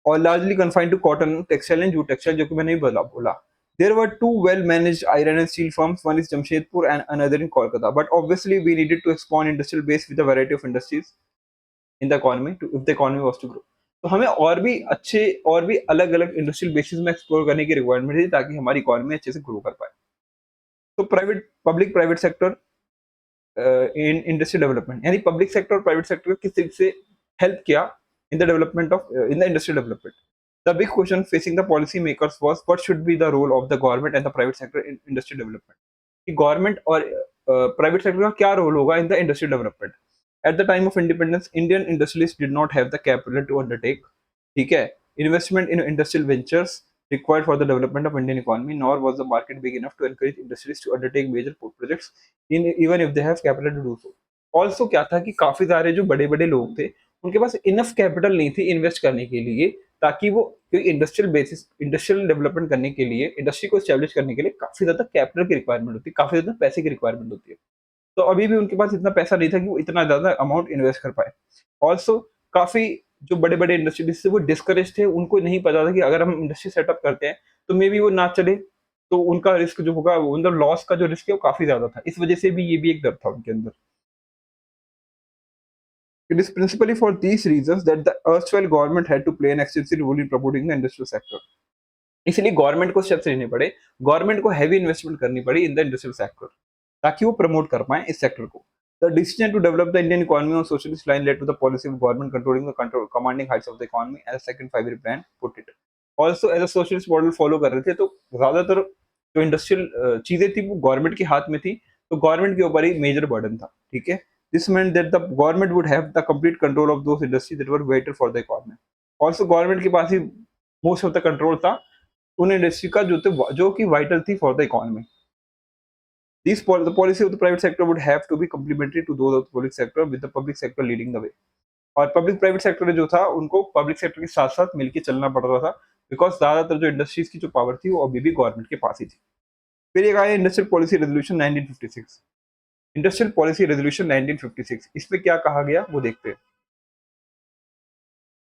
और largely confined to cotton textile and jute textile, जो कि मैंने भी बोला। There were two well-managed iron and steel firms, one is Jamshedpur and another in Kolkata. But obviously, we needed to expand industrial base with a variety of industries in the economy if the economy was to grow. तो हमें और भी अलग अलग industrial basis में explore करने की requirement थी ताकि हमारी इकोनॉमी अच्छे से ग्रो कर पाए। तो public private sector in industrial development, यानी पब्लिक सेक्टर और प्राइवेट सेक्टर किस तरीके से हेल्प किया इन the development of in the industrial development. The big question facing the policy makers was what should be the role of the government and the private sector in industrial development. कि government और private sector का क्या role होगा in the industrial development. At the time of independence Indian industrialist did not have the capital to undertake, ठीक है, investment in industrial ventures required for the development of Indian economy, nor was the market big enough to encourage industries to undertake major projects in even if they have capital to do so. Also क्या था कि काफी सारे जो बड़े बड़े लोग थे उनके पास इनफ कैपिटल नहीं थी इन्वेस्ट करने के लिए, ताकि वो, क्योंकि इंडस्ट्रियल डेवलपमेंट करने के लिए, इंडस्ट्री को एस्टेब्लिश करने के लिए काफी ज्यादा कैपिटल की रिक्वायरमेंट होती है, काफी ज्यादा पैसे की रिक्वायरमेंट होती है। तो अभी भी उनके पास इतना पैसा नहीं था कि वो इतना ज्यादा अमाउंट इन्वेस्ट कर पाए। ऑल्सो काफी जो बड़े बड़े इंडस्ट्री से वो डिस्करेज थे, उनको नहीं पता था कि अगर हम इंडस्ट्री सेटअप करते हैं तो मे बी वो ना चले, तो उनका रिस्क जो होगा, उनका लॉस का जो रिस्क है वो काफी ज्यादा था। इस वजह से भी ये भी एक डर था उनके अंदर। It is principally for these reasons that the erstwhile government had to play an extensive role in promoting the industrial sector. इसलिए गवर्नमेंट को स्टेप्स लेने पड़े, गवर्नमेंट को हैवी इन्वेस्टमेंट करनी पड़ी इन द इंडस्ट्रियल सेक्टर, ताकि वो प्रमोट कर पाए इस सेक्टर को। The decision to develop the Indian economy on socialist line led to the policy of government controlling the control commanding heights of the economy as second 5 year plan put it. Also as a socialist model follow कर रहे थे, तो ज्यादातर जो industrial चीजें थी वो government के हाथ में थी, तो गवर्नमेंट के ऊपर ही मेजर बर्डन था। ठीक है, this meant that the government would have the complete control of those industries that were vital for the economy. Also government के पास ही मोस्ट ऑफ द कंट्रोल था उन इंडस्ट्री का जो कि वाइटल थी for the economy. The policy of the private sector would have to be complementary to those of the public sector, with the public sector leading the way. और public private sector जो था उनको public sector के साथ साथ मिलकर चलना पड़ रहा था, बिकॉज़ ज़्यादातर जो इंडस्ट्रीज़ की जो पावर थी वो अभी भी गवर्नमेंट के पास ही थी। फिर एक आया industrial policy resolution 1956। Industrial policy resolution 1956 इसमें क्या कहा गया वो देखते हैं।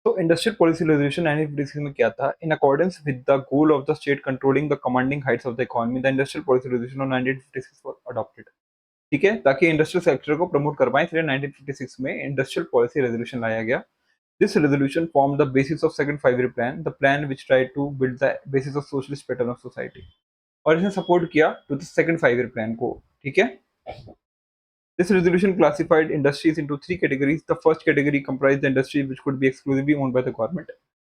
तो इंडस्ट्रियल पॉलिसी रेज़ोल्यूशन 1956 में क्या था? In accordance with the goal of the state controlling the commanding heights of the economy, the industrial policy resolution of 1956 was adopted. ठीक है? ताकि इंडस्ट्रियल सेक्टर को प्रमोट कर पाएँ, इसलिए 1956 में इंडस्ट्रियल पॉलिसी रेज़ोल्यूशन लाया गया। This resolution formed the basis of second five-year plan, the plan which tried to build the basis of socialist pattern of society. और इसने सपोर्ट किया to the second 5 year plan को। ठीक है? This resolution classified industries into three categories. The first category comprised the industries which could be exclusively owned by the government.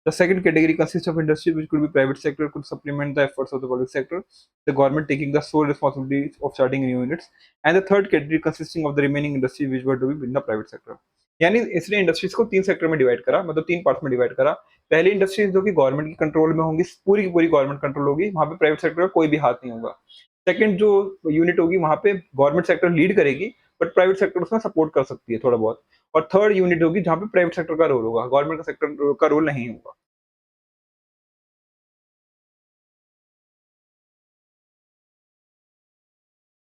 The second category consists of industries which could be private sector, could supplement the efforts of the public sector, the government taking the sole responsibility of starting new units. And the third category consisting of the remaining industries which were to be in the private sector. यानी इसने industries को तीन sector में divide करा, मतलब तीन part में divide करा। पहली इंडस्ट्रीज जो कि गवर्नमेंट की कंट्रोल में होंगी, पूरी की पूरी गवर्नमेंट कंट्रोल होगी, वहां पे प्राइवेट सेक्टर का कोई भी हाथ नहीं होगा। सेकंड जो यूनिट होगी वहां पे गवर्नमेंट सेक्टर लीड करेगी, बट प्राइवेट सेक्टर उसमें सपोर्ट कर सकती है थोड़ा बहुत। और थर्ड यूनिट होगी जहां पे प्राइवेट सेक्टर का रोल होगा, गवर्नमेंट का सेक्टर का रोल नहीं होगा।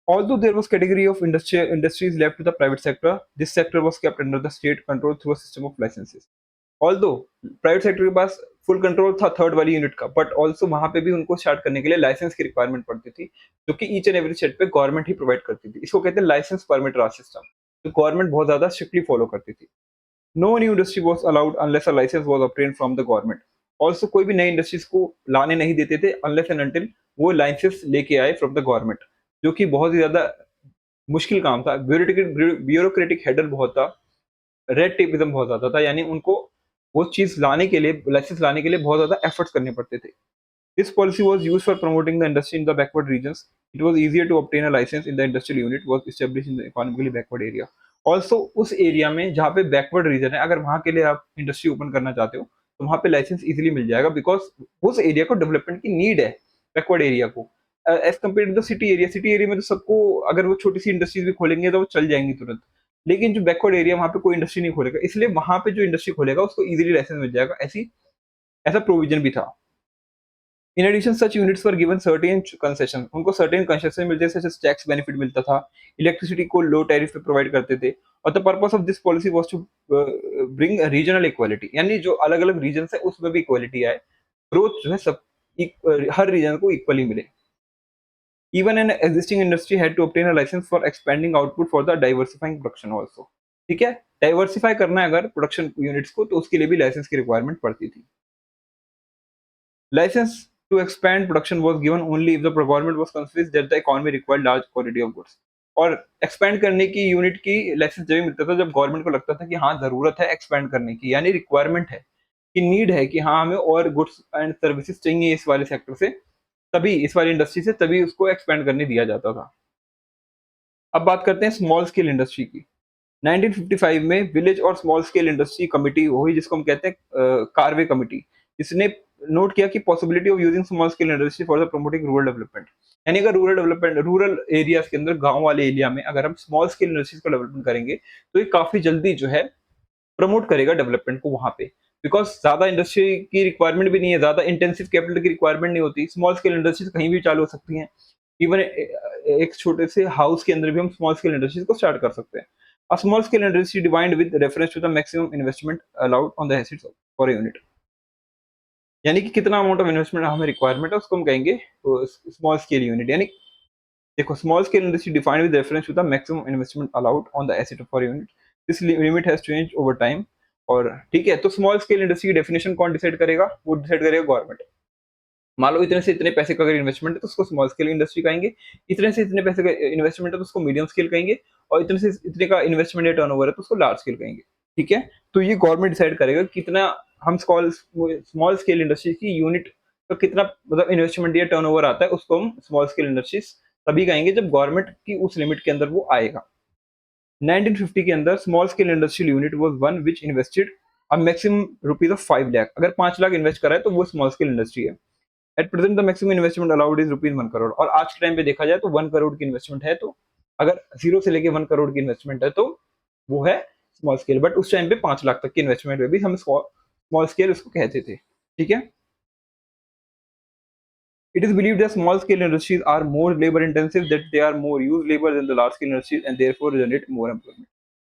Although there was category of industries left to the private sector, this sector was kept under the state control through a system of licenses. Although private sector के पास full control था third वाली unit का, but also वहां पे भी उनको start करने के लिए लाइसेंस की रिक्वायरमेंट पड़ती थी, जो कि ईच एंड एवरी स्टेट पे गवर्नमेंट ही प्रोवाइड करती थी। इसको कहते हैं लाइसेंस परमिट राज सिस्टम, तो गवर्नमेंट बहुत ज्यादा स्ट्रिक्टली फॉलो करती थी। No new industry was allowed unless a licence was obtained from the government. Also कोई भी नई इंडस्ट्रीज को लाने नहीं देते थे अनलेस एंड अनटिल वो लाइसेंस लेके आए फ्रॉम द गवर्नमेंट, जो कि बहुत ही ज्यादा मुश्किल काम था। ब्यूरोक्रेटिक हेडर बहुत था, रेड टेपिज्म बहुत ज्यादा था, यानी उनको वो चीज लाने के लिए, लाइसेंस लाने के लिए बहुत ज्यादा एफर्ट्स करने पड़ते थे। This policy was used for promoting the industry in the backward regions. It was easier to obtain a licence in the industrial unit was established in the economically backward area. Also उस area में जहाँ पे backward region है, अगर वहां के लिए आप इंडस्ट्री ओपन करना चाहते हो तो वहां पे लाइसेंस इजिली मिल जाएगा, बिकॉज उस एरिया को डेवलपमेंट की नीड है, बैकवर्ड एरिया को। As compare to the city area, city area में तो सबको, अगर वो छोटी सी इंडस्ट्रीज भी खोलेंगे तो वो चल जाएंगी तुरंत। लेकिन जो बैकवर्ड एरिया वहां पे कोई इंडस्ट्री नहीं खोलेगा, इसलिए वहां पे जो इंडस्ट्री खोलेगा उसको इजीली लाइसेंस मिल जाएगा। ऐसी ऐसा प्रोविजन भी था। In addition such units were given certain concession, उनको सर्टेन कंसेशन मिलते थे, जैसे टैक्स बेनिफिट मिलता था, इलेक्ट्रिसिटी को लो टैरिफ पे प्रोवाइड करते थे। और the purpose of this policy was to bring regional equality, यानी जो अलग अलग रीजन है उसमें भी इक्वालिटी आए, ग्रोथ जो है सब हर रीजन को इक्वली मिले। Even an existing industry had to obtain a license for expanding output for the diversifying production also। ठीक है? डाइवर्सिफाई करना है अगर प्रोडक्शन यूनिट्स को, तो उसके लिए भी लाइसेंस की रिक्वायरमेंट पड़ती थी। License to expand production was given only if the government was convinced that the economy required large quantity of goods। और एक्सपैंड करने की यूनिट की लाइसेंस जब मिलता था जब गवर्नमेंट को लगता था कि हाँ जरूरत है एक्सपैंड करने की, यानी रिक्वायरमेंट है, कि नीड है कि हाँ हमें और गुड्स एंड सर्विसेज चाहिए इस वाले सेक्टर से, तभी इस वाली इंडस्ट्री से, तभी उसको एक्सपैंड करने दिया जाता था। अब बात करते हैं स्मॉल स्केल इंडस्ट्री की। 1955 में विलेज और स्मॉल स्केल इंडस्ट्री कमिटी हुई, जिसको हम कहते हैं कार्वे कमिटी। इसने नोट किया कि possibility of using small scale industry for the promoting rural development. यानी अगर रूरल डेवलपमेंट, रूरल एरियाज के अंदर, गांव वाले एरिया में अगर हम स्मॉल स्केल इंडस्ट्रीज का डेवलपमेंट करेंगे तो ये काफी जल्दी जो है प्रमोट करेगा डेवलपमेंट को वहां पे। बिकॉज ज्यादा इंडस्ट्री की रिक्वायरमेंट भी नहीं है, ज्यादा इंटेंसिव कैपिटल की रिक्वायरमेंट नहीं होती, स्मॉल स्केल इंडस्ट्रीज कहीं भी चालू हो सकती हैं। इवन एक छोटे से हाउस के अंदर भी हम स्मॉल स्केल इंडस्ट्रीज को स्टार्ट कर सकते हैं। A small scale industry defined with reference to the maximum investment allowed on the assets for a unit। यानी कि कितना अमाउंट ऑफ इन्वेस्टमेंट हमें रिक्वायरमेंट है उसको हम कहेंगे स्मॉल स्केल यूनिट। यानी देखो, small scale industry defined with reference to the maximum investment allowed on the asset for unit. This limit has change over time. और ठीक है, तो स्मॉल स्केल इंडस्ट्री की डेफिनेशन कौन डिसाइड करेगा? वो डिसाइड करेगा गवर्नमेंट। मान लो इतने से इतने पैसे का अगर इन्वेस्टमेंट है तो उसको स्मॉल स्केल इंडस्ट्री कहेंगे, इतने से इतने पैसे का इन्वेस्टमेंट है तो उसको मीडियम स्केल कहेंगे, और इतने से इतने का इन्वेस्टमेंट या टर्नओवर है तो उसको लार्ज स्केल कहेंगे। ठीक है, तो ये गवर्नमेंट डिसाइड करेगा कितना हम स्मॉल स्केल इंडस्ट्री की यूनिट का कितना मतलब इन्वेस्टमेंट या टर्नओवर आता है, उसको हम स्मॉल स्केल इंडस्ट्रीज तभी कहेंगे जब गवर्नमेंट की उस लिमिट के अंदर वो आएगा। 1950 के अंदर small scale industrial unit was one which invested a maximum rupees of 5 lakh. अगर 5 लाख इन्वेस्ट करा है तो वो स्मॉल स्केल इंडस्ट्री है। At present the maximum investment allowed is rupees 1 crore. और आज के टाइम पे देखा जाए तो 1 करोड़ की इन्वेस्टमेंट है, तो अगर 0 से लेके 1 करोड़ की इन्वेस्टमेंट है तो वो है स्मॉल स्केल। बट उस टाइम पे 5 लाख तक की इन्वेस्टमेंट में भी हम स्मॉल स्केल उसको कहते थे। ठीक है, It is believed that small scale industries are more labor intensive, that they are more use labor than the large scale industries and therefore generate more employment.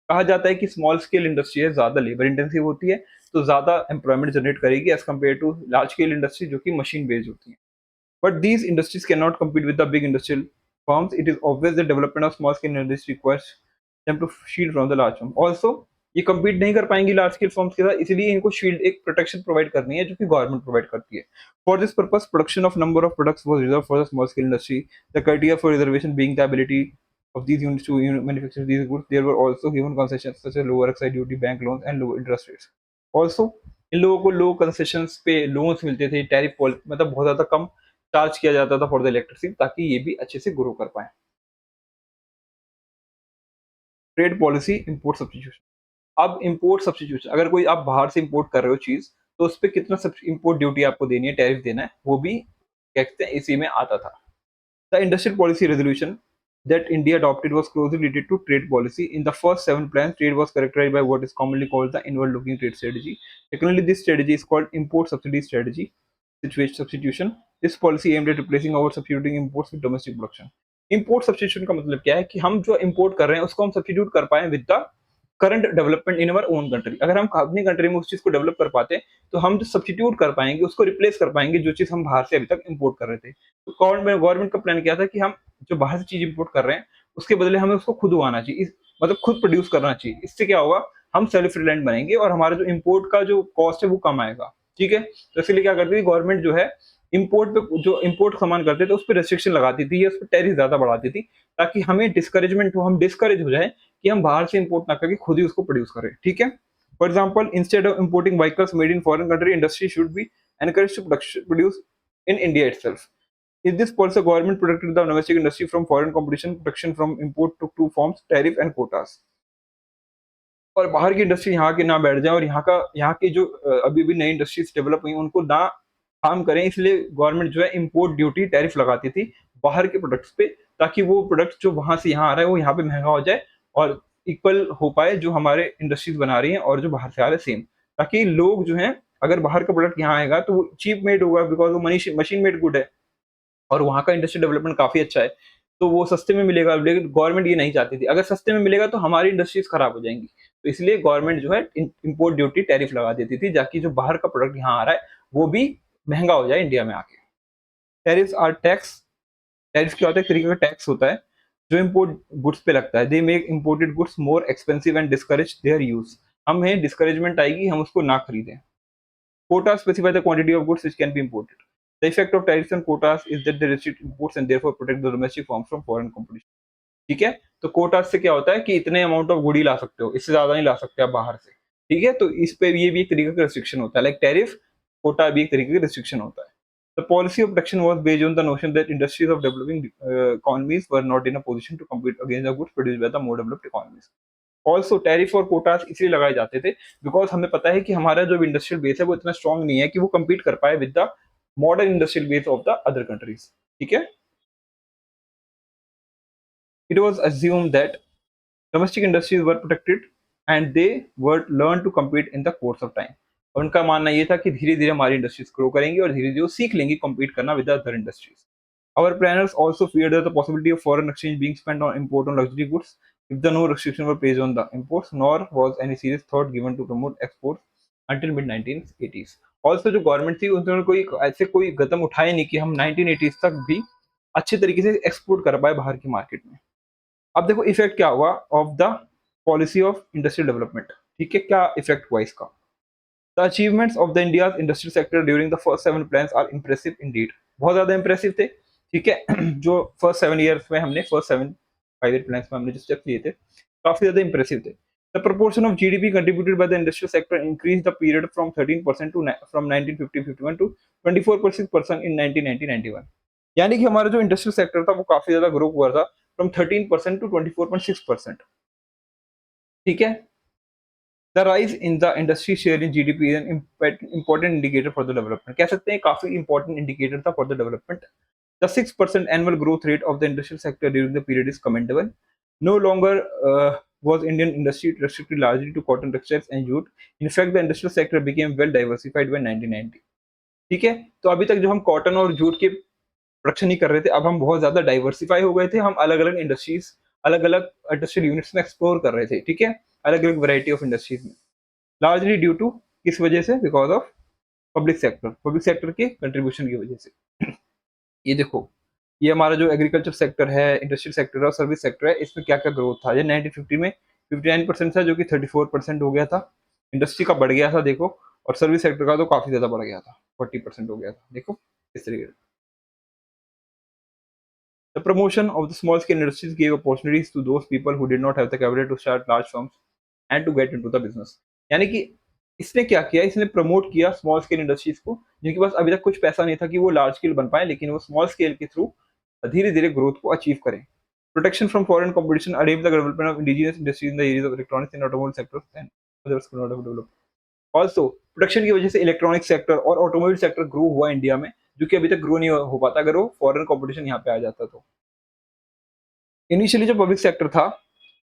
कहा जाता है कि स्मॉल स्केल इंडस्ट्री है ज्यादा लेबर इंटेंसिव होती है, तो ज्यादा एम्प्लॉयमेंट जनरेट करेगी as compare to large scale industry जो कि मशीन बेस्ड होती है. But these industries cannot compete with the big industrial firms. It is obvious that development of small scale industry requires them to shield from the large firm. Also, ये compete नहीं कर पाएंगी large scale firms के साथ, इसलिए इनको shield एक protection provide करनी है जो कि government provide करती है. For this purpose, production of number of products was reserved for the small scale industry. The criteria for reservation being the ability of these units to manufacture these goods. There were also given concessions such as lower excise duty, bank loans, and lower interest rates. Also, इन लोगों को लो concessions पे loans मिलते थे, tariff मतलब बहुत ज्यादा कम charge किया जाता था फॉर द इलेक्ट्रिसिटी, ताकि ये भी अच्छे से ग्रो कर पाए. Trade policy, import substitution. अब इंपोर्ट सब्स्टिट्यूशन, अगर कोई आप बाहर से इंपोर्ट कर रहे हो चीज, तो उस पर कितना इंपोर्ट ड्यूटी आपको देनी है, टैरिफ देना है, वो भी कहते हैं इसी में आता था. The industrial policy resolution that India adopted was closely related to trade policy. In the first 7 plans, trade was characterized by what is commonly called the inward-looking trade strategy. Technically, this strategy is called import subsidy strategy. Situation substitution. This policy aimed at replacing or substituting imports with domestic production. Import substitution का मतलब क्या है कि हम जो import कर रहे हैं उसको हम substitute कर पाए with the current development in our own country. अगर हम अपनी कंट्री में उस चीज को डेवलप कर पाते हैं तो हम जो सब्सिट्यूट कर पाएंगे, उसको रिप्लेस कर पाएंगे जो चीज हम बाहर से अभी तक इंपोर्ट कर रहे थे. तो गवर्नमेंट का प्लान क्या था कि हम जो बाहर से चीज इंपोर्ट कर रहे हैं उसके बदले हमें उसको खुद उगाना चाहिए, मतलब खुद प्रोड्यूस करना चाहिए. इससे क्या होगा, हम सेल्फ रिलायंट बनेंगे और हमारा जो इम्पोर्ट का जो कॉस्ट है वो कम आएगा. ठीक है, तो इसलिए क्या करती थी गवर्नमेंट जो है, इम्पोर्ट पे जो इम्पोर्ट सामान करते थे उस पर रेस्ट्रिक्शन लगाती थी या उस पर टैरिफ ज्यादा बढ़ाती थी, ताकि हमें डिस्करेजमेंट हो, हम डिस्करेज हो जाए कि हम बाहर से इंपोर्ट ना करके खुद ही उसको प्रोड्यूस करें. ठीक है, for example, instead of importing vehicles made in foreign country, industry should be encourage to produce in India itself. In this policy, government protected the domestic industry from foreign competition. Protection from import took two forms: tariff and quotas. और बाहर की industry यहाँ के ना बैठ जाए और यहाँ की जो अभी भी नई इंडस्ट्रीज डेवलप हुई उनको ना हार्म करें, इसलिए गवर्नमेंट जो है इंपोर्ट ड्यूटी टैरिफ लगाती थी बाहर के प्रोडक्ट्स पे, ताकि वो प्रोडक्ट जो वहां से यहाँ आ रहा है वो यहाँ पे महंगा हो जाए और इक्वल हो पाए जो हमारे इंडस्ट्रीज बना रही हैं और जो बाहर से आ रहे हैं सेम, ताकि लोग जो है, अगर बाहर का प्रोडक्ट यहाँ आएगा तो वो चीप मेड होगा बिकॉज वो मशीन मेड गुड है और वहाँ का इंडस्ट्री डेवलपमेंट काफी अच्छा है, तो वो सस्ते में मिलेगा. लेकिन गवर्नमेंट ये नहीं चाहती थी, अगर सस्ते में मिलेगा तो हमारी इंडस्ट्रीज खराब हो जाएंगी, तो इसलिए गवर्नमेंट जो है इंपोर्ट ड्यूटी टैरिफ लगा देती थी ताकि जो बाहर का प्रोडक्ट यहाँ आ रहा है वो भी महंगा हो जाए इंडिया में आके. Tariffs are tax. टैरिफ क्या होता है, एक तरीके का टैक्स होता है जो इम्पोर्ट गुड्स पे लगता है. They make imported goods more expensive and discourage their use. हमें डिस्करेजमेंट आएगी, हम उसको ना खरीदें. Quotas specify the quantity of goods which can be imported. The effect of tariffs and quotas is that they restrict imports and therefore protect the domestic firms from foreign competition. ठीक है, तो quotas से क्या होता है कि इतने amount of good ही ला सकते हो, इससे ज्यादा नहीं ला सकते आप बाहर से. ठीक है, तो इस पे ये भी एक तरीके का रिस्ट्रिक्शन होता है, लाइक टैरिफ, कोटा भी एक तरीके का रिस्ट्रिक्शन होता है. The policy of protection was based on the notion that industries of developing economies were not in a position to compete against the goods produced by the more developed economies. Also tariff और quotas इसलिए लगाए जाते थे because हमें पता है कि हमारा जो इंडस्ट्रियल बेस है वो इतना स्ट्रॉन्ग नहीं है कि वो कम्पीट कर पाए with the modern industrial base of the other countries. ठीक है, it was assume that domestic industries were protected and they were learn to compete in the course of time. और उनका मानना ये था कि धीरे धीरे हमारी इंडस्ट्रीज ग्रो करेंगी और धीरे धीरे वो सीख लेंगी कम्पीट करना with the other industries. Our planners also feared that the possibility of foreign exchange being spent on import on luxury goods if the no restriction were placed on the imports, nor was any serious thought given to promote exports until mid 1980s. Also जो government थी उन्होंने कोई ऐसे कोई कदम उठाए नहीं कि हम 1980s तक भी अच्छे तरीके से एक्सपोर्ट कर पाए बाहर की मार्केट में. अब देखो इफेक्ट क्या हुआ of the policy of industrial development. ठीक है, क्या इफेक्ट हुआ इसका. The achievements of the India's industrial sector during the first 7 plans are impressive indeed. बहुत ज्यादा impressive थे. ठीक है, जो फर्स्ट 7 years में हमने फर्स्ट 5 year plans में हमने जो स्टेप्स लिए थे काफी ज्यादा impressive थे. The proportion of GDP contributed by the industrial sector increased the period from 13% to from 1950-51 to 24% in 1990-91. यानी कि हमारा जो इंडस्ट्रियल सेक्टर था वो काफी ज्यादा ग्रो हुआ था फ्रॉम 13% टू 24.6%. ठीक है, The rise in the industry share in GDP is an important indicator for the development. कह सकते हैं काफी important indicator था for the development. The 6% annual growth rate of the industrial sector during the period is commendable. No longer was Indian industry restricted largely to cotton, textiles and jute. In fact, the industrial sector became well diversified by 1990. ठीक है, तो अभी तक जो हम cotton और jute के production नहीं कर रहे थे, अब हम बहुत ज़्यादा डाइवर्सिफ़ाई हो गए थे, हम अलग-अलग इंडस्ट्रीज़, अलग-अलग इंडस्ट्रियल यूनिट्स में एक्सप्लोर कर रहे थे, ठीक है? अलग-अलग वैरायटी ऑफ इंडस्ट्रीज़ में। लार्जली ड्यू टू किस वजह से? बिकॉज़ ऑफ पब्लिक सेक्टर के कंट्रीब्यूशन की वजह से। ये देखो, ये हमारा जो एग्रीकल्चर सेक्टर है, इंडस्ट्रियल सेक्टर है और सर्विस सेक्टर है, इसमें क्या-क्या ग्रोथ था। ये 1950 में 59% था, जो कि 34% हो गया था। इंडस्ट्री का बढ़ गया था देखो, और सर्विस सेक्टर का तो काफ़ी ज़्यादा बढ़ गया था, 40% हो गया था। देखो, इस तरीके से। The promotion of the small scale industries gave opportunities to those people who did not have the capital to start large firms and to get into the business. यानी कि इसने क्या किया, इसने प्रमोट किया स्मॉल स्केल इंडस्ट्रीज को, जिनके पास अभी तक कुछ पैसा नहीं था कि वो लार्ज स्केल बन पाए, लेकिन वो स्मॉल स्केल के थ्रू धीरे धीरे ग्रोथ को अचीव करें। प्रोटेक्शन फ्रॉम फॉरेन कॉम्पिटिशन अरेव the development of indigenous industries in the areas of electronics and automobile sectors and others could not have developed. Also production की वजह से इलेक्ट्रॉनिक सेक्टर और ऑटोमोबाइल सेक्टर ग्रो हुआ India में, जो कि अभी तक ग्रो नहीं हो पाता अगर वो फॉरेन कॉम्पिटिशन यहाँ पे आ जाता तो। इनिशियली जो पब्लिक सेक्टर था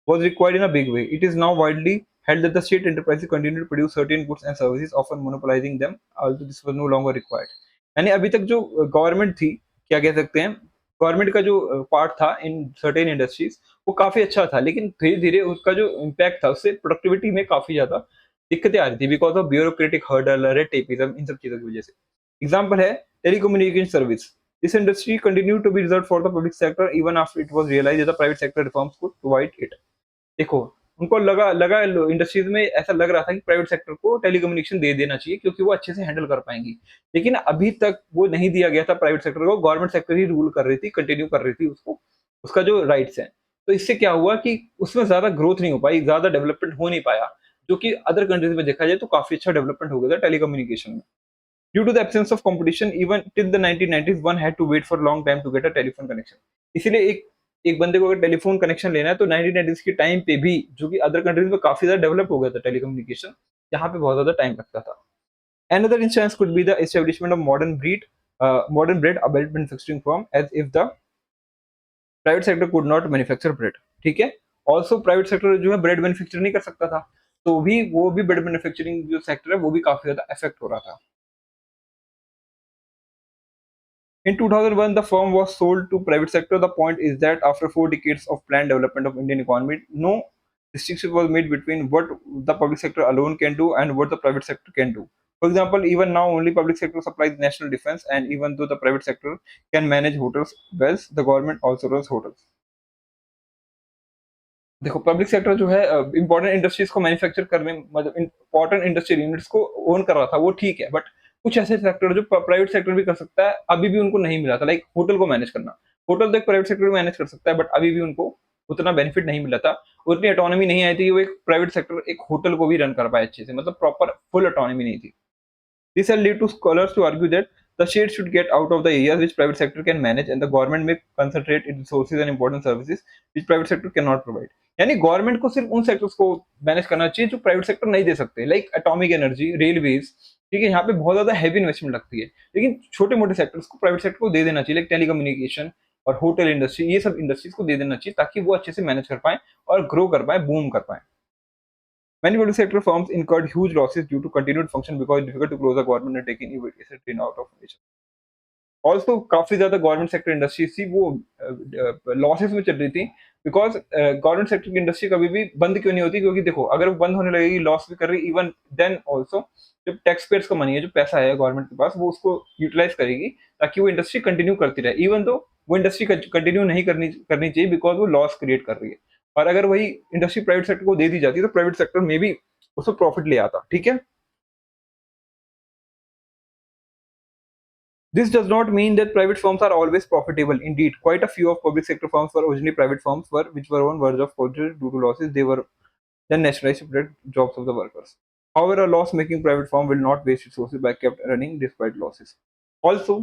was required in a big way. It is now widely held that the state enterprises continue to produce certain goods and services, often monopolizing them, although this was no longer required. यानी अभी तक जो government थी, क्या कह सकते हैं, government का जो पार्ट था इन सर्टेन इंडस्ट्रीज, वो काफी अच्छा था, लेकिन धीरे धीरे उसका जो इम्पैक्ट था उससे प्रोडक्टिविटी में काफी ज्यादा दिक्कतें आ रही थी, because of bureaucratic hurdle, red tapism, इन सब चीजों की वजह से। एग्जाम्पल है telecommunication service. This industry continued to be reserved for the public sector even after it was realized that the private sector reforms could provide it. देखो, उनको लगा लगा इंडस्ट्रीज में ऐसा लग रहा था कि प्राइवेट सेक्टर को टेलीकम्युनिकेशन दे देना चाहिए, क्योंकि वो अच्छे से हैंडल कर पाएंगी, लेकिन अभी तक वो नहीं दिया गया था प्राइवेट सेक्टर को। गवर्नमेंट सेक्टर ही रूल कर रही थी, कंटिन्यू कर रही थी उसको, उसका जो राइट्स है। तो इससे क्या हुआ कि उसमें ज्यादा ग्रोथ नहीं हो पाई, ज्यादा डेवलपमेंट हो नहीं पाया, जो कि अदर कंट्रीज में देखा जाए तो काफी अच्छा डेवलपमेंट हो गया था टेलीकम्युनिकेशन में। Due to the absence of competition, even till the 1990s, one had to wait for a long time to get a telephone connection. इसीलिए एक एक बंदे को अगर टेलीफोन कनेक्शन लेना है तो 1990s के टाइम पे भी, जो कि अदर कंट्रीज में काफी ज्यादा डेवलप हो गया था टेलीकम्युनिकेशन, जहाँ पे बहुत ज्यादा टाइम लगता था। Another instance could be the establishment of modern bread a bread manufacturing firm, as if the private sector could not manufacture bread. ठीक है, ऑल्सो प्राइवेट सेक्टर जो है ब्रेड मैन्युफैक्चर नहीं कर सकता था, तो भी वो भी ब्रेड मैन्युफैक्चरिंग जो सेक्टर है वो भी काफी ज्यादा इफेक्ट हो रहा था। In 2001, the firm was sold to private sector. The point is that after 4 decades of planned development of Indian economy, no distinction was made between what the public sector alone can do and what the private sector can do. For example, even now only public sector supplies national defense, and even though the private sector can manage hotels well, the government also runs hotels. देखो, public sector जो है important industries को manufacture करने, मतलब important industrial units को own कर रहा था, वो ठीक है, बट कुछ ऐसे सेक्टर जो प्राइवेट सेक्टर भी कर सकता है, अभी भी उनको नहीं मिला था। लाइक होटल को मैनेज करना, होटल तो एक प्राइवेट सेक्टर मैनेज कर सकता है, बट अभी भी उनको उतना बेनिफिट नहीं मिला था, उतनी ऑटोनॉमी नहीं आई थी कि वो एक प्राइवेट सेक्टर एक होटल को भी रन कर पाए अच्छे से, मतलब प्रॉपर फुल ऑटोनॉमी नहीं थी। This has led to scholars to argue that the state should get out of the areas which private sector can manage, and the government may concentrate its resources and important services which private sector cannot provide. यानी government को सिर्फ उन sectors को manage करना चाहिए जो private sector नहीं दे सकते, लाइक एटॉमिक एनर्जी, रेलवेज। ठीक है, यहाँ पे बहुत ज्यादा हैवी इन्वेस्टमेंट लगती है, लेकिन छोटे मोटे सेक्टर्स को प्राइवेट सेक्टर को दे देना चाहिए, लाइक टेलीकम्युनिकेशन और होटल इंडस्ट्री, ये सब इंडस्ट्रीज को दे देना चाहिए, ताकि वो अच्छे से मैनेज कर पाए और ग्रो कर पाए, बूम कर पाए। Many public sector firms incurred huge losses due to continued function because it's difficult to close the government and take in asset drain out of nature. Also काफी ज्यादा गवर्नमेंट सेक्टर इंडस्ट्रीज थी वो losses में चल रही थी, because government sector की industry कभी भी बंद क्यों नहीं होती, क्योंकि देखो अगर वो बंद होने लगेगी, लॉस भी कर रही, इवन देन ऑल्सो जो टैक्स पेयर्स का मनी है, जो पैसा है गवर्नमेंट के पास, वो उसको यूटिलाइज करेगी ताकि वो इंडस्ट्री कंटिन्यू करती रहे, इवन तो वो इंडस्ट्री कंटिन्यू नहीं करनी करनी चाहिए, बिकॉज वो लॉस क्रिएट कर रही है। और अगर वही इंडस्ट्री प्राइवेट सेक्टर को दे दी जाती है तो प्राइवेट सेक्टर में भी उसको प्रॉफिट ले आता। ठीक है, this does not mean that private firms are always profitable. Indeed, quite a few of public sector firms were originally private firms, which were on verge of closure due to losses. They were then nationalized to protect jobs of the workers. However, a loss-making private firm will not waste resources by kept running despite losses. Also,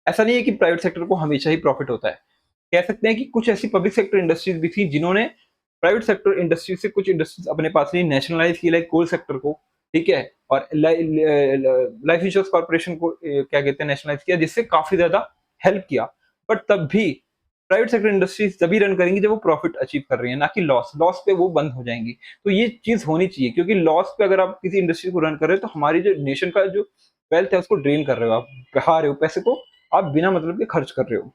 ऐसा नहीं है कि private sector को हमेशा ही profit होता है। कह सकते हैं कि कुछ ऐसी पब्लिक सेक्टर इंडस्ट्रीज भी थी जिन्होंने प्राइवेट सेक्टर इंडस्ट्री से कुछ इंडस्ट्रीज अपने पास लिए, नेशनलाइज की, लाइक कोल सेक्टर को। ठीक है, और लाइफ इंश्योरेंस कॉर्पोरेशन को क्या कहते हैं, नेशनलाइज किया, जिससे काफी ज्यादा हेल्प किया। बट तब भी प्राइवेट सेक्टर इंडस्ट्रीज तभी रन करेंगी जब वो प्रॉफिट अचीव कर रही है, ना कि लॉस। लॉस पे वो बंद हो जाएंगी। तो ये चीज होनी चाहिए, क्योंकि लॉस पे अगर आप किसी इंडस्ट्री को रन कर रहे हो तो हमारी जो नेशन का जो वेल्थ है उसको ड्रेन कर रहे हो, आप बहा रहे हो पैसे को, आप बिना मतलब के खर्च कर रहे हो।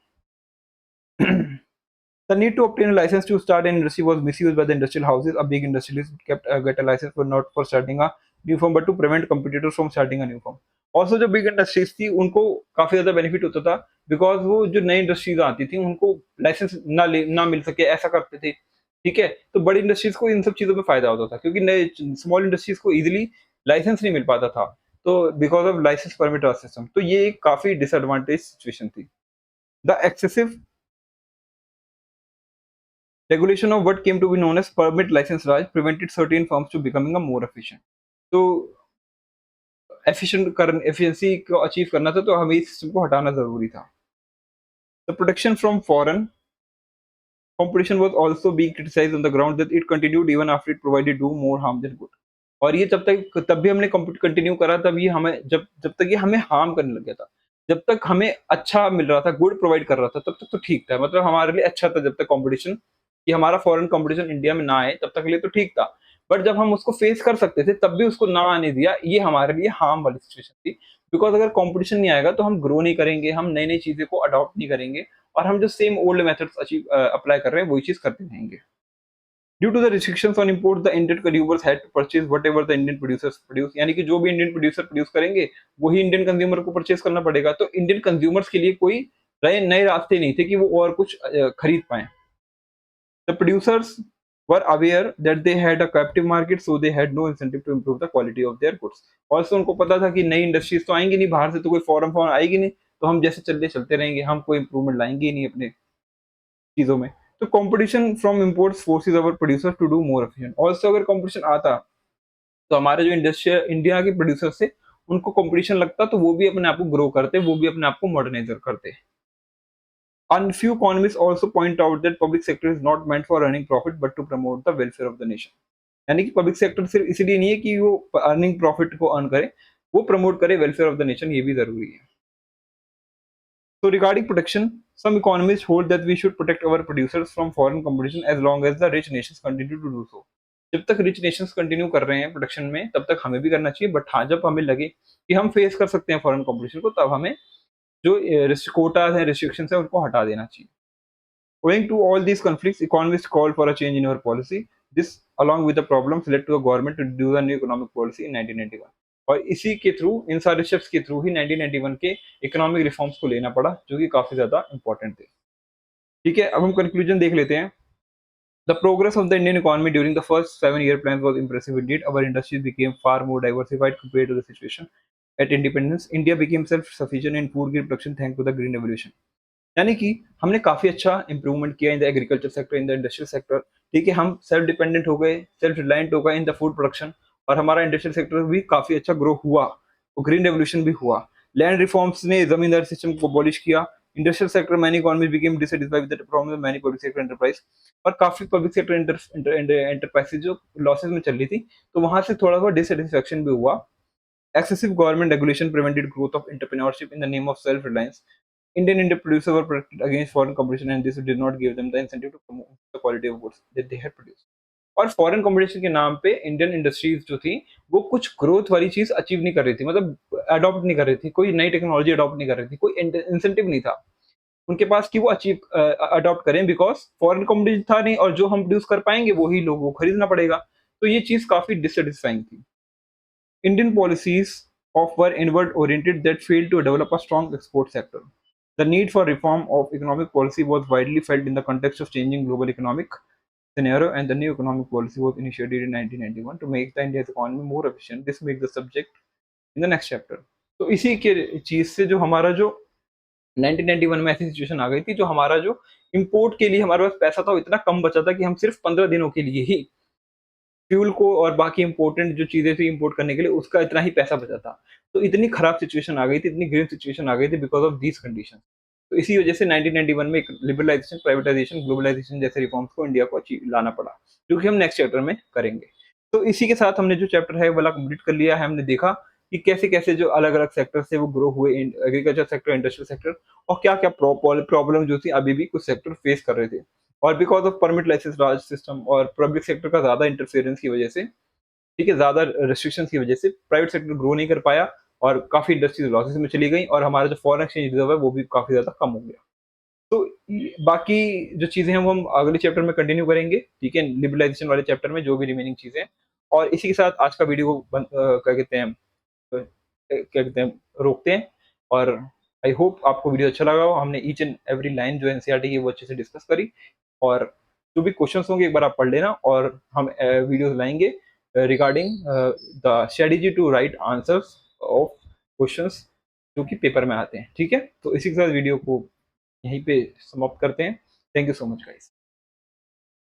The need to obtain a license to start an industry was misused by the industrial houses. A big industrialist kept get a license for not for starting a new firm but to prevent competitors from starting a new firm. Also जो big industries थी उनको काफी ज्यादा benefit होता था because वो जो नई इंडस्ट्रीज आती थी उनको लाइसेंस ना मिल सके ऐसा करते थे। ठीक है, तो बड़ी इंडस्ट्रीज को इन सब चीजों में फायदा होता था क्योंकि नए स्मॉल इंडस्ट्रीज को इजिली लाइसेंस नहीं मिल पाता था। तो because of licence permit system, तो ये एक काफी डिसएडवांटेज सिचुएशन थी। The excessive regulation of what came to be known as permit license Raj prevented certain firms to becoming a more efficient. तो एफिशिएंसी को अचीव करना था तो हमें इस सिस्टम को हटाना जरूरी था। The protection from foreign competition was also being criticized on the ground that it continued even after it provided do more harm than good। और ये तब भी हमने कंटिन्यू करा, तब ये हमें जब जब तक ये हमें हार्म करने लग गया था। जब तक हमें अच्छा मिल रहा था, गुड प्रोवाइड कर रहा था, तब तक तो ठीक था, मतलब हमारे लिए अच्छा था। जब तक कंपटीशन, कि हमारा फॉरेन कंपटीशन इंडिया में ना आए, तब तक के लिए तो ठीक था। बट जब हम उसको फेस कर सकते थे, तब भी उसको ना आने दिया, ये हमारे लिए हार्म वाली सिचुएशन थी। बिकॉज अगर कंपटीशन नहीं आएगा तो हम ग्रो नहीं करेंगे, हम नई नई चीजें को अडॉप्ट नहीं करेंगे, और हम जो सेम ओल्ड मेथड्स अप्लाई कर रहे हैं वही चीज करते रहेंगे। Due to the restrictions on import, the Indian consumers had to purchase whatever the Indian producers produce, यानी कि जो भी इंडियन प्रोड्यूसर प्रोड्यूस करेंगे वही इंडियन कंज्यूमर को परचेज करना पड़ेगा। तो इंडियन कंज्यूमर्स के लिए कोई नए नए रास्ते नहीं थे कि वो और कुछ खरीद पाए। The producers were aware that they had a captive market, so they had no incentive to improve the quality of their goods। also उनको पता था कि नई इंडस्ट्रीज तो आएंगी नहीं बाहर से, तो कोई फॉरेन फॉरेन आएगी नहीं, तो हम जैसे चलते रहेंगे, हम कोई इंप्रूवमेंट लाएंगे ही नहीं अपने चीजों में। तो competition from imports forces our producers to do more efficient. Also अगर कंपटीशन आता तो हमारे जो इंडस्ट्रियल इंडिया के प्रोड्यूसर्स थे उनको कंपटीशन लगता, तो वो भी अपने आप को ग्रो करते, वो भी अपने आप को मॉडर्नाइजर करते। And few economists also point out that public sector is not meant for earning profit but to promote the welfare of the nation। यानी कि पब्लिक सेक्टर सिर्फ इसलिए नहीं है कि वो अर्निंग प्रॉफिट को अर्न करे, वो प्रमोट करे वेलफेयर ऑफ द नेशन, ये भी जरूरी है। So regarding protection, some economists hold that we should protect our producers from foreign competition as long as the rich nations continue to do so। जब तक rich Nations continue कर रहे हैं production में, तब तक हमें भी करना चाहिए। बट हाँ, जब हमें लगे कि हम फेस कर सकते हैं फॉरेन कंपटीशन को, तब हमें जो कोटाज है, रिस्ट्रिक्शंस है, उनको हटा देना चाहिए। Owing to all these conflicts, economists called for a change in our policy. This, along with the problems, led to a government to do a new economic policy in 1991। और इसी के थ्रू, इन सारे shifts के through ही 1991 के economic reforms को लेना पड़ा, जो कि काफी ज्यादा इंपॉर्टेंट थे। ठीक है, अब हम कंक्लूजन देख लेते हैं। The progress of the Indian economy during the first 7-year plan was impressive indeed। Our industries became far more diversified compared to the situation at independence। India became self-sufficient in food grain production thanks to the green revolution। यानी कि हमने काफी अच्छा improvement किया इन the agriculture sector, in the industrial sector. ठीक है, हम self dependent हो गए, सेल्फ रिलायंट हो गए इन द फूड प्रोडक्शन, और हमारा इंडस्ट्रियल सेक्टर भी काफी अच्छा ग्रो हुआ, और ग्रीन रेवोल्यूशन भी हुआ। लैंड रिफॉर्म्स ने जमींदारी सिस्टम को अबॉलिश किया। Industrial sector many economy became dissatisfied with the performance of many public sector enterprise. और काफी पब्लिक सेक्टर एंटरप्राइजेज जो लॉसेस में चल रही थी, तो वहां से थोड़ा सा डिससेटिस्फैक्शन भी हुआ। Excessive government regulation prevented growth of entrepreneurship in the name of self-reliance। Indian producers were protected against foreign competition, and this did not give them the incentive to promote the quality of goods that they had produced। और foreign competition के नाम पे Indian industries जो थी, वो कुछ growth वाली चीज अचीव नहीं कर रही थी, मतलब अडॉप्ट नहीं कर रही थी, कोई नई टेक्नोलॉजी अडॉप्ट नहीं कर रही थी, कोई इंसेंटिव नहीं था उनके पास कि वो अचीव अडॉप्ट करें, बिकॉज फॉरेन कंपटीशन था नहीं, और जो हम प्रोड्यूस कर पाएंगे वही लोगों को खरीदना पड़ेगा। तो ये चीज काफी डिससेटिस्फाइंग थी। Indian policies of were inward oriented that failed to develop a strong export sector। The need for reform of economic policy was widely felt in the context of changing global economic scenario, and the new economic policy was initiated in 1991 to make the India's economy more efficient। This makes the subject in the next chapter। तो इसी के चीज से जो हमारा जो 1991 में ऐसी सिचुएशन आ गई थी, जो हमारा जो इंपोर्ट के लिए हमारे पास पैसा था वो इतना कम बचा था कि हम सिर्फ 15 दिनों के लिए ही फ्यूल को और बाकी इंपॉर्टेंट जो चीजें थी इंपोर्ट करने के लिए, उसका इतना ही पैसा बचा था। तो इतनी खराब सिचुएशन आ गई थी, इतनी ग्रीव सिचुएशन आ गई थी बिकॉज ऑफ दीज कंडीशन। तो इसी वजह से 1991 में एक लिबरलाइजेशन, प्राइवेटाइजेशन, ग्लोबलाइजेशन जैसे रिफॉर्म्स को इंडिया को लाना पड़ा, जो कि हम नेक्स्ट चैप्टर में करेंगे। तो इसी के साथ हमने जो चैप्टर है वाला कंप्लीट कर लिया है। हमने देखा कि कैसे कैसे जो अलग अलग सेक्टर से वो ग्रो हुए, एग्रीकल्चर सेक्टर, इंडस्ट्रियल सेक्टर, और क्या क्या प्रॉब्लम जो थी अभी भी कुछ सेक्टर फेस कर रहे थे। और because of permit licence Raj system और पब्लिक सेक्टर का ज्यादा इंटरफेरेंस की वजह से, ठीक है, ज्यादा रेस्ट्रिक्शंस की वजह से प्राइवेट सेक्टर ग्रो नहीं कर पाया, और काफ़ी इंडस्ट्रीज़ लॉसेस में चली गई और हमारा जो फॉरेन एक्सचेंज रिज़र्व है वो भी काफ़ी ज़्यादा कम हो गया। तो बाकी जो चीज़ें हैं वो हम अगले चैप्टर में कंटिन्यू करेंगे, ठीक है? लिबरलाइज़ेशन वाले चैप्टर में जो भी रिमेनिंग चीज़ें हैं। और इसी के साथ आज का वीडियो क्या कहते हैं क्या कहते हैं रोकते हैं। और आई होप आपको वीडियो अच्छा लगा हो। हमने ईच एंड एवरी लाइन जो एनसीईआरटी की वो अच्छे से डिस्कस करी। और जो भी क्वेश्चंस होंगे एक बार आप पढ़ लेना और हम वीडियोस लाएँगे regarding the strategy to write answers of questions जो कि पेपर में आते हैं, ठीक है? तो इसी के साथ वीडियो को यहीं पे समाप्त करते हैं। Thank you so much guys.